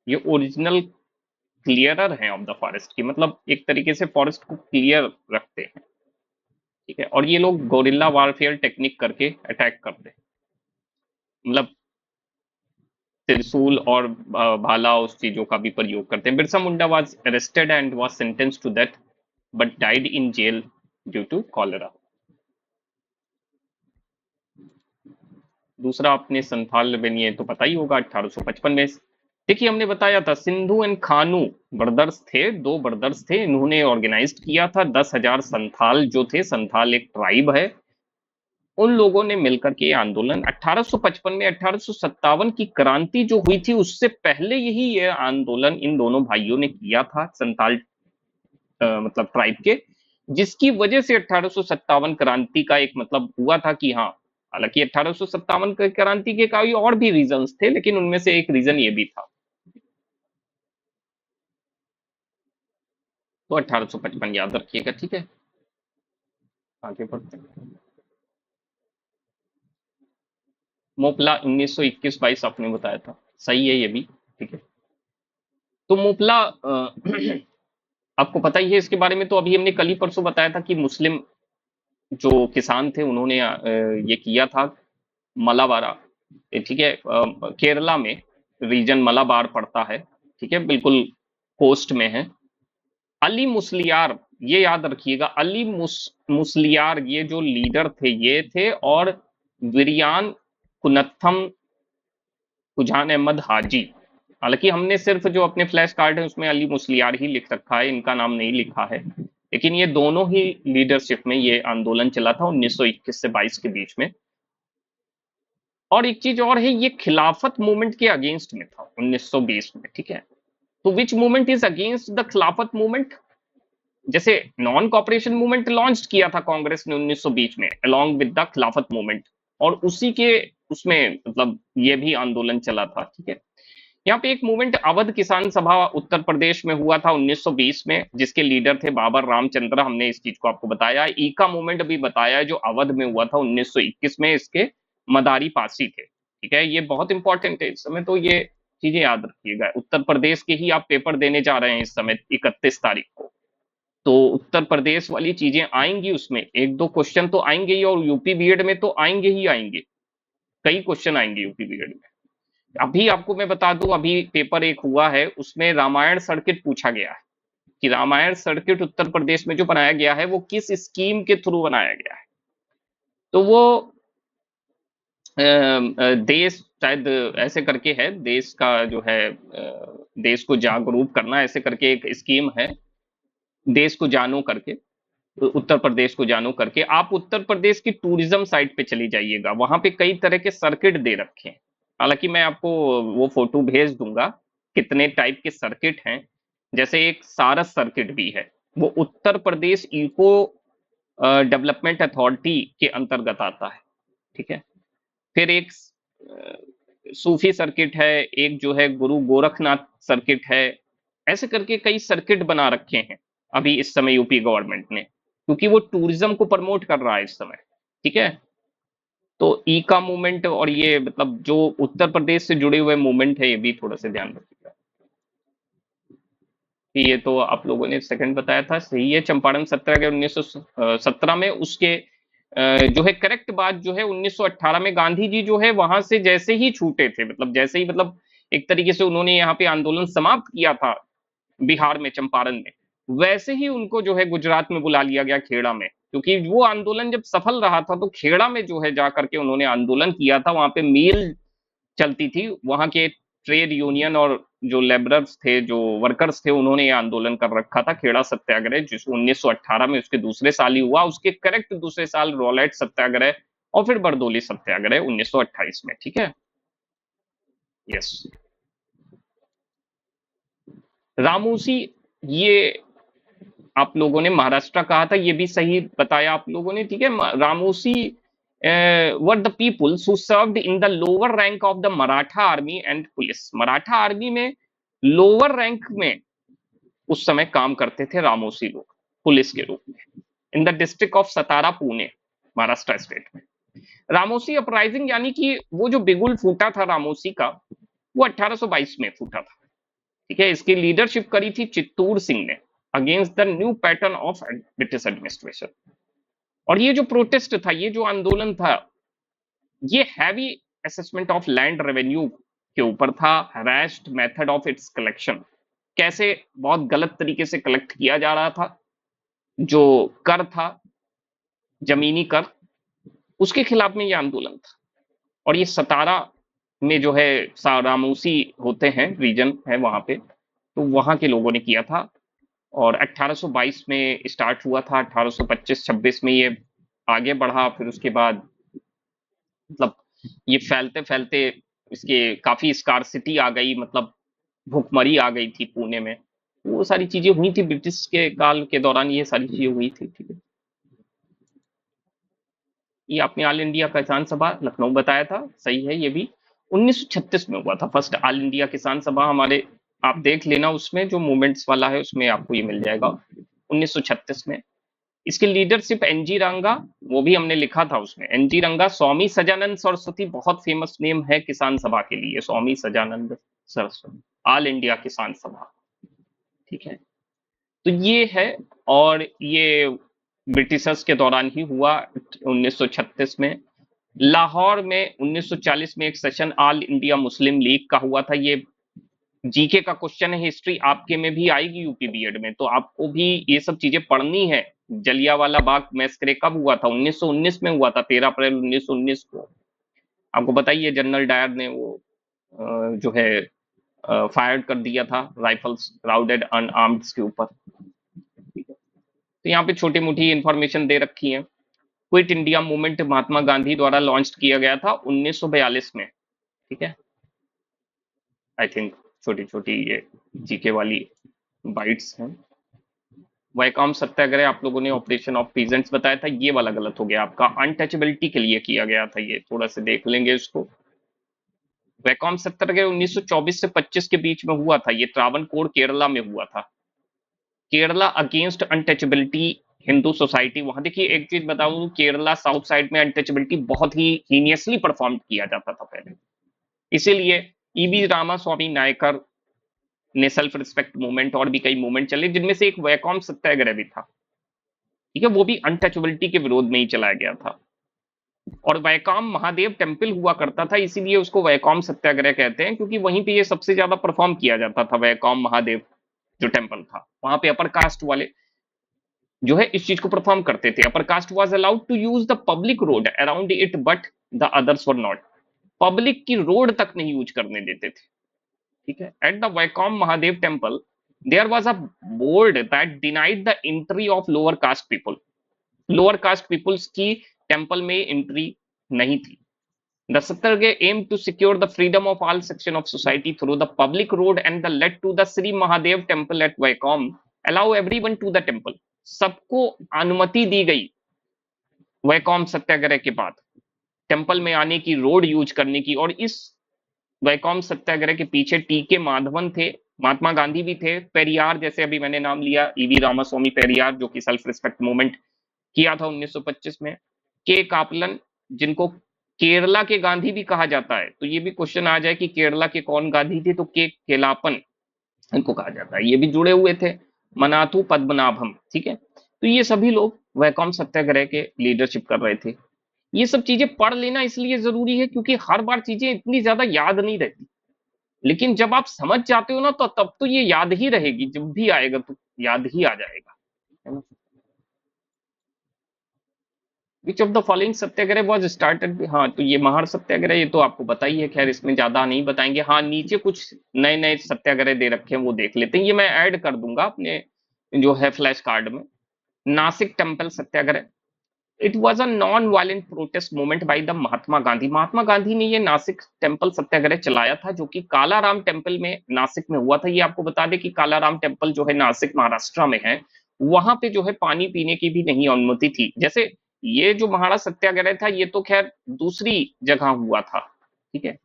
ये ओरिजिनल क्लियरर हैं ऑफ द फॉरेस्ट की, मतलब एक तरीके से फॉरेस्ट को क्लियर रखते हैं। ठीक है, और ये लोग गोरिल्ला वारफेयर टेक्निक करके अटैक करते हैं, मतलब त्रिशूल और भाला उस चीजों का भी प्रयोग करते हैं। Birsa Munda was arrested and was sentenced to death but died in jail due to cholera. दूसरा आपने संथाल रेबेलियन, ये तो पता ही होगा, 1855 में। देखिए, हमने बताया था सिंधु एंड खानू ब्रदर्स थे, 2 ब्रदर्स थे, इन्होंने ऑर्गेनाइज किया था। 10,000 संथाल जो थे, संथाल एक ट्राइब है, उन लोगों ने मिलकर के आंदोलन 1855 में, 1857 की क्रांति जो हुई थी उससे पहले यही ये आंदोलन इन दोनों भाइयों ने किया था, संथाल मतलब ट्राइब के, जिसकी वजह से 1857 क्रांति का एक मतलब हुआ था कि हाँ, हालांकि 1857 की क्रांति के कई और भी रीजंस थे, लेकिन उनमें से एक रीजन ये भी था। तो 1855 याद रखिएगा। ठीक है, आगे बढ़ते हैं। मोपला 1921-22 आपने बताया था, सही है ये भी। ठीक है, तो मोपला आपको पता ही है इसके बारे में, तो अभी हमने कल ही परसों बताया था कि मुस्लिम जो किसान थे उन्होंने ये किया था मलाबारा। ठीक है, केरला में रीजन मलाबार पड़ता है। ठीक है, बिल्कुल कोस्ट में है। अली मुस्लियार, ये याद रखिएगा, अली मुस्लियार ये जो लीडर थे ये थे, और विरियान कुनत्थम कुजान अहमद हाजी। हालांकि हमने सिर्फ जो अपने फ्लैश कार्ड है उसमें अली मुस्लियार ही लिख रखा है, इनका नाम नहीं लिखा है, लेकिन ये दोनों ही लीडरशिप में ये आंदोलन चला था 1921 से 22 के बीच में। और एक चीज और है, ये खिलाफत मूवमेंट के अगेंस्ट में था 1920 में। ठीक है, तो विच मूवमेंट इज अगेंस्ट द खिलाफत मूवमेंट? जैसे नॉन कॉपरेशन मूवमेंट लॉन्च किया था कांग्रेस ने 1920 में अलोंग विद द खिलाफत मूवमेंट, और उसी के उसमें मतलब ये भी आंदोलन चला था। ठीक है, यहाँ पे एक मूवमेंट अवध किसान सभा उत्तर प्रदेश में हुआ था 1920 में, जिसके लीडर थे बाबर रामचंद्र। हमने इस चीज को आपको बताया। ईका मूवमेंट भी बताया है जो अवध में हुआ था 1921 में, इसके मदारी पासी थे। ठीक है, ये बहुत इंपॉर्टेंट है इस समय, तो ये चीजें याद रखिएगा। उत्तर प्रदेश के ही आप पेपर देने जा रहे हैं इस समय 31 तारीख को, तो उत्तर प्रदेश वाली चीजें आएंगी, उसमें एक दो क्वेश्चन तो आएंगे ही, और यूपी बीएड में तो आएंगे ही आएंगे, कई क्वेश्चन आएंगे यूपी बीएड में। अभी आपको मैं बता दूं, अभी पेपर एक हुआ है, उसमें रामायण सर्किट पूछा गया है कि रामायण सर्किट उत्तर प्रदेश में जो बनाया गया है वो किस स्कीम के थ्रू बनाया गया है। तो वो देश शायद ऐसे करके है, देश का जो है देश को जागरूक करना, ऐसे करके एक स्कीम है, देश को जानो करके, उत्तर प्रदेश को जानो करके। आप उत्तर प्रदेश की टूरिज्म साइट पे चली जाइएगा, वहां पे कई तरह के सर्किट दे रखे हैं। हालांकि मैं आपको वो फोटो भेज दूंगा कितने टाइप के सर्किट हैं। जैसे एक सारस सर्किट भी है, वो Uttar Pradesh eco development authority के अंतर्गत आता है, ठीक है। फिर एक सूफी सर्किट है, एक जो है गुरु गोरखनाथ सर्किट है। ऐसे करके कई सर्किट बना रखे हैं अभी इस समय यूपी गवर्नमेंट ने, क्योंकि वो टूरिज्म को प्रमोट कर रहा है इस समय, ठीक है। तो ई का मूवमेंट, और ये मतलब जो उत्तर प्रदेश से जुड़े हुए मूवमेंट है, ये भी थोड़ा सा ध्यान रखिएगा। ये तो आप लोगों ने सेकंड बताया था, सही है। चंपारण सत्याग्रह 1917 में, उसके जो है करेक्ट बात जो है 1918 में गांधी जी जो है वहां से जैसे ही छूटे थे, मतलब जैसे ही, मतलब एक तरीके से उन्होंने यहाँ पे आंदोलन समाप्त किया था बिहार में, चंपारण में, वैसे ही उनको जो है गुजरात में बुला लिया गया, खेड़ा में, क्योंकि वो आंदोलन जब सफल रहा था तो खेड़ा में जो है जाकर के उन्होंने आंदोलन किया था। वहां पे मिल चलती थी, वहां के ट्रेड यूनियन और जो लेबरर्स थे, जो वर्कर्स थे, उन्होंने ये आंदोलन कर रखा था, खेड़ा सत्याग्रह, जिस 1918 में उसके दूसरे साल ही हुआ। उसके करेक्ट दूसरे साल रोलेट सत्याग्रह और फिर बरदोली सत्याग्रह 1928 में, ठीक है। यस, रामूसी, ये आप लोगों ने महाराष्ट्र कहा था, ये भी सही बताया आप लोगों ने, ठीक है। Ramosi were the peoples who served in the lower rank of the Maratha army and police. Maratha army में लोअर रैंक में उस समय काम करते थे रामोसी लोग, पुलिस के रूप में, in the district of Satara, Pune, Maharashtra state में। रामोसी अपराइजिंग, यानी कि वो जो बिगुल फूटा था रामोसी का, वो 1822 में फूटा था, ठीक है। इसकी लीडरशिप करी थी चित्तूर सिंह ने against the new pattern of British administration. और ये जो प्रोटेस्ट था, ये जो आंदोलन था, ये heavy assessment of land revenue के ऊपर था, harassed method of its collection, कैसे बहुत गलत तरीके से कलेक्ट किया जा रहा था, जो कर था, जमीनी कर, उसके खिलाफ में ये आंदोलन था। और ये सतारा में जो है रामूसी होते हैं, रीजन है वहां पे, तो वहां के लोगों ने किया था। और 1822 में स्टार्ट हुआ था, 1825-26 में ये आगे बढ़ा। फिर उसके बाद मतलब ये फैलते फैलते इसके काफी स्कार्सिटी आ गई, मतलब भूखमरी आ गई थी पुणे में, वो सारी चीजें हुई थी ब्रिटिश के काल के दौरान, ये सारी चीजें हुई थी, ठीक है। ये आपने ऑल इंडिया किसान सभा लखनऊ बताया था, सही है। ये भी 1936 में हुआ था फर्स्ट ऑल इंडिया किसान सभा हमारे, आप देख लेना, उसमें जो मूवमेंट्स वाला है उसमें आपको ये मिल जाएगा 1936 में। इसकी लीडरशिप एनजी रंगा, वो भी हमने लिखा था उसमें, एनजी रंगा। स्वामी सजानंद सरस्वती बहुत फेमस नेम है किसान सभा के लिए, स्वामी सजानंद सरस्वती, ऑल इंडिया किसान सभा, ठीक है। तो ये है, और ये ब्रिटिशर्स के दौरान ही हुआ 1936 में। लाहौर में 1940 में एक session all India Muslim league का हुआ था। ये जीके का क्वेश्चन है, हिस्ट्री आपके में भी आएगी यूपी बीएड में, तो आपको भी ये सब चीजें पढ़नी है। जलियांवाला बाग मैस्करे कब हुआ था? 1919 में हुआ था, 13 अप्रैल 1919 को। आपको बताइए, जनरल डायर ने वो जो है फायर कर दिया था राइफल्स राउडेड अनआर्म्ड के ऊपर। तो यहाँ पे छोटी मोटी इंफॉर्मेशन दे रखी है। Quit India movement Mahatma Gandhi द्वारा लॉन्च किया गया था 1942 में, ठीक है। आई थिंक छोटी छोटी ये जीके वाली बाइट्स हैं। वैकॉम सत्याग्रह आप लोगों ने ऑपरेशन ऑफ पीजेंट्स बताया था, ये वाला गलत हो गया आपका, अनटचेबिलिटी के लिए किया गया था, ये थोड़ा सा देख लेंगे इसको। वैकॉम सत्याग्रह 1924 से 25 के बीच में हुआ था, ये त्रावणकोर केरला में हुआ था। Kerala against untouchability Hindu society. वहां देखिए एक चीज बताऊं, केरला साउथ साइड में अनटचेबिलिटी बहुत ही हीनियसली परफॉर्म किया जाता था पहले, इसीलिए ईवी रामास्वामी नायकर ने सेल्फ रिस्पेक्ट मूवमेंट और भी कई मूवमेंट चले, जिनमें से एक वैकॉम सत्याग्रह भी था। ठीक है, वो भी अनटचेबिलिटी के विरोध में ही चलाया गया था। और वैकॉम महादेव टेम्पल हुआ करता था, इसीलिए उसको वैकॉम सत्याग्रह कहते हैं, क्योंकि वहीं पे ये सबसे ज्यादा परफॉर्म किया जाता था। वैकॉम महादेव जो टेम्पल था, वहां पे अपर कास्ट वाले जो है इस चीज को परफॉर्म करते थे। Upper caste was allowed to use the public road around it, but the others were not. Public की रोड तक नहीं यूज करने देते थे। ठीक है, at the Vaikom Mahadev temple there was a board that denied the entry of lower caste people. Lower caste peoples की temple में एंट्री नहीं थी। The Satyagraha aimed to secure the freedom of all section of society through the public road and the led to the Sri Mahadev temple at Vaikom. Allow everyone to the temple. सबको अनुमति दी गई Wacom सत्याग्रह के बाद temple में आने की, road use करने की। और इस वैकॉम सत्याग्रह के पीछे टी.के. माधवन थे, महात्मा गांधी भी थे, पेरियार, जैसे अभी मैंने नाम लिया, ईवी रामास्वामी पेरियार, जो कि सेल्फ रिस्पेक्ट मूवमेंट किया था 1925 में, के कापलन, जिनको केरला के गांधी भी कहा जाता है। तो ये भी क्वेश्चन आ जाए कि केरला के कौन गांधी थे, तो के केलापन इनको कहा जाता है, ये भी जुड़े हुए थे। मनाथु पद्मनाभम। ठीक है, तो ये सभी लोग वैकॉम सत्याग्रह के लीडरशिप कर रहे थे। ये सब चीजें पढ़ लेना इसलिए जरूरी है क्योंकि हर बार चीजें इतनी ज्यादा याद नहीं रहती, लेकिन जब आप समझ जाते हो ना, तो तब तो ये याद ही रहेगी, जब भी आएगा तो याद ही आ जाएगा, है ना। विच of the following Satyagraha was started, हाँ तो ये महार सत्याग्रह, ये तो आपको पता ही है, खैर इसमें ज्यादा नहीं बताएंगे। हाँ, नीचे कुछ नए नए सत्याग्रह दे रखे हैं, वो देख लेते हैं, ये मैं ऐड कर दूंगा अपने जो है फ्लैश कार्ड में। Nasik temple Satyagraha, it was a non violent protest movement by the Mahatma Gandhi. Mahatma Gandhi ने ये नासिक टेम्पल सत्याग्रह चलाया था, जो कि कालाराम टेम्पल में नासिक में हुआ था। ये आपको बता दें कि कालाराम टेम्पल जो है नासिक महाराष्ट्र में है, वहां पे जो है पानी पीने की भी नहीं अनुमति थी। जैसे ये जो महाराज सत्याग्रह था, ये तो खैर दूसरी जगह हुआ था। ठीक है,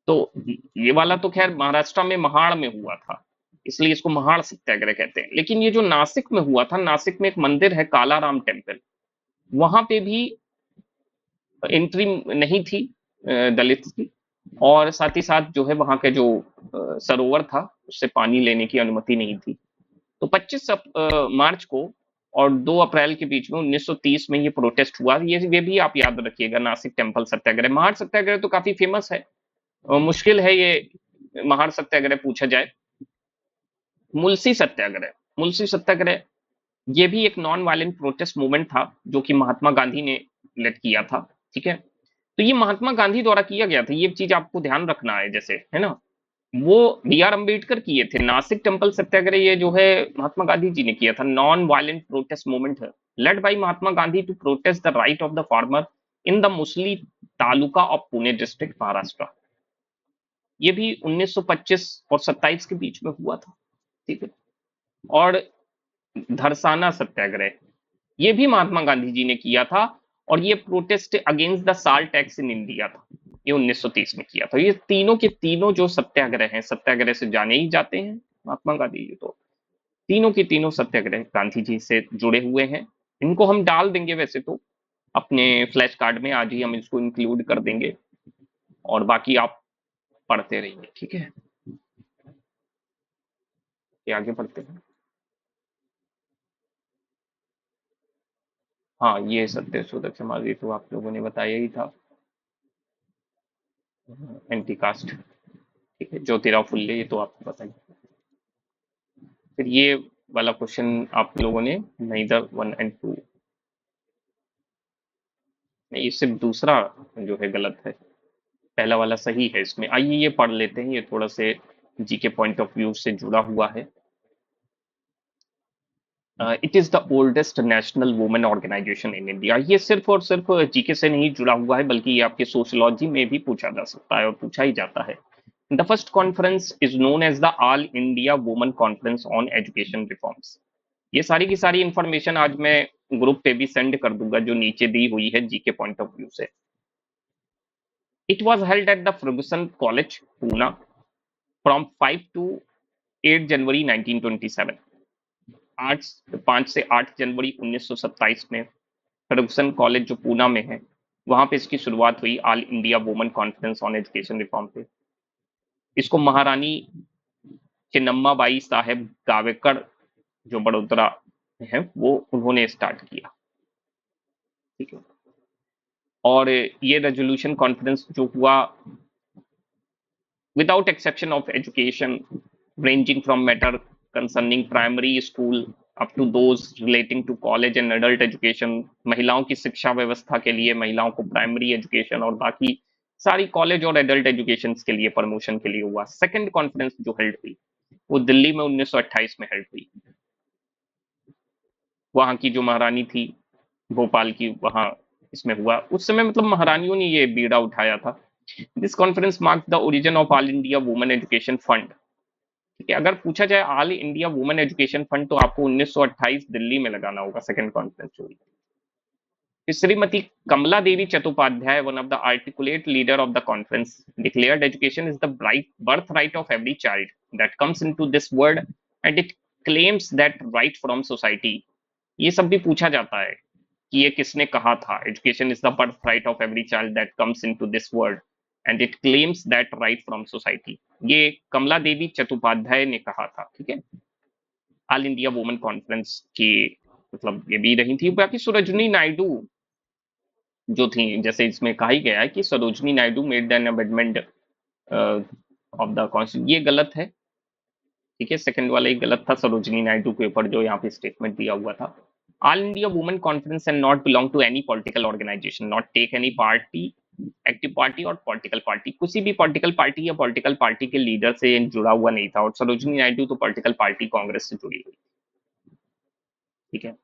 तो ये वाला तो खैर महाराष्ट्र में महाड़ में हुआ था, इसलिए इसको महाड़ सत्याग्रह कहते हैं। लेकिन ये जो नासिक में हुआ था, नासिक में एक मंदिर है कालाराम टेम्पल, वहां पे भी एंट्री नहीं थी दलित की, और साथ ही साथ जो है वहां के जो सरोवर था उससे पानी लेने की अनुमति नहीं थी। तो 25 मार्च को और 2 अप्रैल के बीच में 1930 में ये प्रोटेस्ट हुआ। ये भी आप याद रखिएगा, नासिक टेम्पल सत्याग्रह। महार सत्याग्रह तो काफी फेमस है, मुश्किल है ये महार सत्याग्रह पूछा जाए। मुलसी सत्याग्रह, मुलसी सत्याग्रह ये भी एक नॉन वायलेंट प्रोटेस्ट मूवमेंट था, जो कि महात्मा गांधी ने लेड किया था। ठीक है, तो ये महात्मा गांधी द्वारा किया गया था, ये चीज आपको ध्यान रखना है, जैसे है ना, वो बी.आर. अम्बेडकर किए थे। नासिक टेम्पल सत्याग्रह ये जो है महात्मा गांधी जी ने किया था, नॉन वायलेंट प्रोटेस्ट मूवमेंट है, led by Mahatma Gandhi to protest the right of the farmer in the मुसली तालुका ऑफ पुणे डिस्ट्रिक्ट महाराष्ट्र। ये भी 1925 और 27 के बीच में हुआ था। ठीक है, और धरसाना सत्याग्रह ये भी महात्मा गांधी जी ने किया था, और ये protest against the salt tax in India था, ये 1930 में किया था। ये तीनों के तीनों जो सत्याग्रह हैं, सत्याग्रह से जाने ही जाते हैं महात्मा गांधी जी, तो तीनों के तीनों सत्याग्रह गांधी जी से जुड़े हुए हैं। इनको हम डाल देंगे वैसे तो अपने फ्लैश कार्ड में, आज ही हम इसको इंक्लूड कर देंगे, और बाकी आप पढ़ते रहिए। ठीक है, ये आगे पढ़ते हैं। हाँ, ये सत्य शोधक समाज, ये तो आप लोगों ने बताया ही था, एंटी कास्ट। ठीक है, ज्योतिराव फुल्ले, ये तो आपको पता ही। फिर ये वाला क्वेश्चन आप लोगों ने नाइदर 1 और 2, नहीं, सिर्फ दूसरा जो है गलत है, पहला वाला सही है इसमें। आइए ये पढ़ लेते हैं, ये थोड़ा से जी के पॉइंट ऑफ व्यू से जुड़ा हुआ है। It is the oldest national women organisation in India. ये सिर्फ और सिर्फ जीके से नहीं जुड़ा हुआ है, बल्कि ये आपके सोशियोलॉजी में भी पूछा जा सकता है और पूछा ही जाता है। The first conference is known as the all India women conference on education reforms. ये सारी की सारी इंफॉर्मेशन आज मैं ग्रुप पे भी सेंड कर दूंगा, जो नीचे दी हुई है जीके पॉइंट ऑफ व्यू से। It was held at the Ferguson college Poona from 5 to 8 जनवरी 1927। 5 से 8 जनवरी 1927 में फर्गुसन कॉलेज जो पूना में है, वहां पे इसकी शुरुआत हुई, all India women conference on education reform पे। इसको महारानी चिन्नम्माबाई साहेब गावेकर जो बड़ोदरा है वो उन्होंने स्टार्ट किया, ठीक है। और ये रेजोल्यूशन कॉन्फ्रेंस जो हुआ without exception of education ranging from matter concerning primary school up to those relating to college and adult education, महिलाओं की शिक्षा व्यवस्था के लिए, महिलाओं को प्राइमरी एजुकेशन और बाकी सारी कॉलेज और एडल्ट एजुकेशन के लिए प्रमोशन के लिए हुआ। सेकंड कॉन्फ्रेंस जो हेल्ड हुई वो दिल्ली में 1928 में हेल्ड हुई। वहां की जो महारानी थी भोपाल की, वहां इसमें हुआ। उस समय मतलब महारानियों ने ये बीड़ा उठाया था। This conference mark the origin of all India women education fund, ठीक है। अगर पूछा जाए all India women education fund तो आपको 1928 दिल्ली में लगाना होगा, सेकंड कॉन्फ्रेंस जो हुई। Shrimati Kamala Devi Chattopadhyay, one of the articulate leader of the conference, declared education is the birth right of every child that comes into this world and it claims that right from society. ये सब भी पूछा जाता है कि ये किसने कहा था, education is the birth right of every child that comes into this world and it claims that right from society. ये कमला देवी चट्टोपाध्याय ने कहा था, ठीक है। ऑल इंडिया वुमेन कॉन्फ्रेंस की मतलब ये भी रही थी। बाकी सरोजनी नायडू जो थी, जैसे इसमें कहा ही गया है कि Sarojini Naidu made an amendment of the constitution, ये गलत है, ठीक है। सेकंड वाला ही गलत था सरोजनी नायडू के ऊपर जो यहाँ पे स्टेटमेंट दिया हुआ था। All India women conference and not belong to any political organisation, not take any party, active party और पॉलिटिकल पार्टी, किसी भी पॉलिटिकल पार्टी या पॉलिटिकल पार्टी के लीडर से जुड़ा हुआ नहीं था। और सरोजनी नायडू तो पॉलिटिकल पार्टी कांग्रेस से जुड़ी हुई, ठीक है।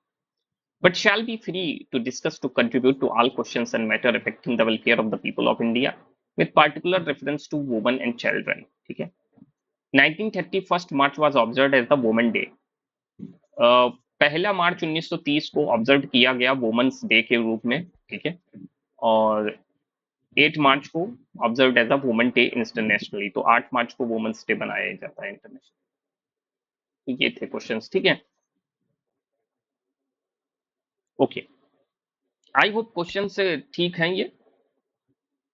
But shall be free to discuss to contribute to all questions and matter affecting the welfare of the people of India with particular reference to women and children, ठीक है। 1931 March was observed as the women day. पहला March 1930 को observe किया गया women's day के रूप में, ठीक है। और 8 मार्च को observe as a women day internationally, तो 8 मार्च को वुमेन्स डे बनाया जाता है इंटरनेशनल। तो ये थे क्वेश्चंस, ठीक है। ओके, आई होप क्वेश्चंस ठीक हैं ये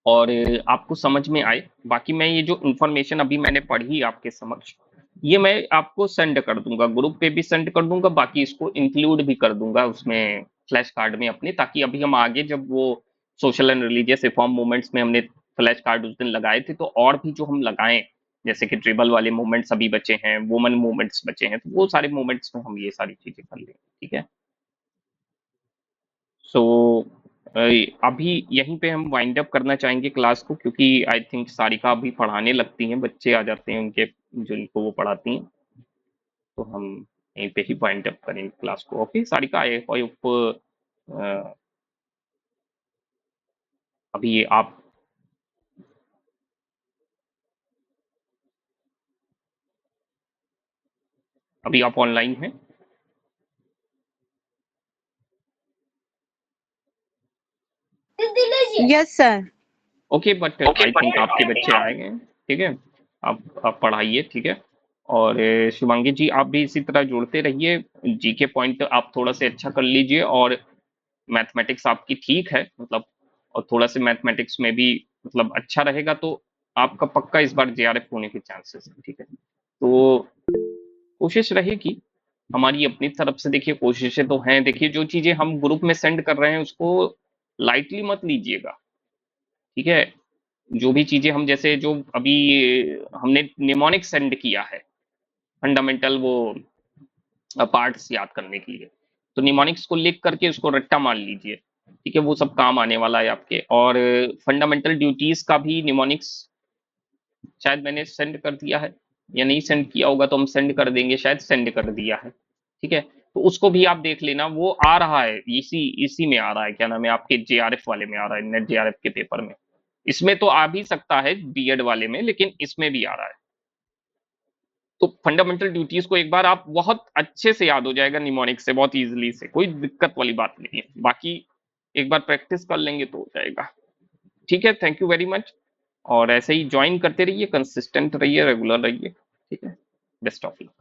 और आपको समझ में आए। बाकी मैं ये जो इंफॉर्मेशन अभी मैंने पढ़ी आपके समक्ष, ये मैं आपको सेंड कर दूंगा, ग्रुप पे भी सेंड कर दूंगा, बाकी इसको इंक्लूड भी कर दूंगा उसमें फ्लैश कार्ड में अपने, ताकि अभी हम आगे जब वो social and religious reform movements में हमने फ्लैश कार्ड उस दिन लगाए थे, तो और भी जो हम लगाएं, जैसे कि ट्रिबल वाले मूवमेंट्स अभी बचे हैं, वुमेन मूवमेंट्स बचे हैं, तो वो सारे मूवमेंट्स में हम ये सारी चीजें कर लेंगे, ठीक है। सो अभी यहीं पे हम वाइंड अप करना चाहेंगे क्लास को, क्योंकि आई थिंक सारिका अभी पढ़ाने लगती हैं, बच्चे आ जाते हैं उनके जिनको वो पढ़ाती हैं, तो हम यहीं पे ही वाइंड अप करेंगे क्लास को। ओके सारिका, आई होप अभी ये आप ऑनलाइन हैं? Yes sir. Okay, but I think आपके बच्चे आएंगे, ठीक है। आप पढ़ाइए, ठीक है। और शिवांगी जी आप भी इसी तरह जुड़ते रहिए, जी के पॉइंट आप थोड़ा से अच्छा कर लीजिए, और मैथमेटिक्स आपकी ठीक है मतलब, और थोड़ा से मैथमेटिक्स में भी मतलब अच्छा रहेगा तो आपका पक्का इस बार जेआरएफ होने के चांसेस है, ठीक है। तो कोशिश रहेगी हमारी अपनी तरफ से, देखिए कोशिशें तो हैं, देखिए जो चीजें हम ग्रुप में सेंड कर रहे हैं उसको लाइटली मत लीजिएगा, ठीक है। जो भी चीजें हम, जैसे जो अभी हमने निमोनिक सेंड किया है फंडामेंटल वो पार्ट्स याद करने के लिए, तो निमोनिक्स को लिख करके उसको रट्टा मार लीजिए, ठीक है, वो सब काम आने वाला है आपके। और फंडामेंटल ड्यूटीज का भी निमोनिक्स शायद मैंने सेंड कर दिया है या नहीं सेंड किया होगा तो हम सेंड कर देंगे, शायद सेंड कर दिया है, ठीक है। तो उसको भी आप देख लेना, वो आ रहा है, इसी में आ रहा है, क्या नाम है आपके जेआरएफ वाले में आ रहा है, नेट जेआरएफ के पेपर में। इसमें तो आ भी सकता है बीएड वाले में, लेकिन इसमें भी आ रहा है। तो फंडामेंटल ड्यूटीज को एक बार आप बहुत अच्छे से याद हो जाएगा निमोनिक से, बहुत इजीली से, कोई दिक्कत वाली बात नहीं है। बाकी एक बार प्रैक्टिस कर लेंगे तो हो जाएगा, ठीक है। थैंक यू वेरी मच, और ऐसे ही ज्वाइन करते रहिए, कंसिस्टेंट रहिए, रेगुलर रहिए, ठीक है। Best of luck.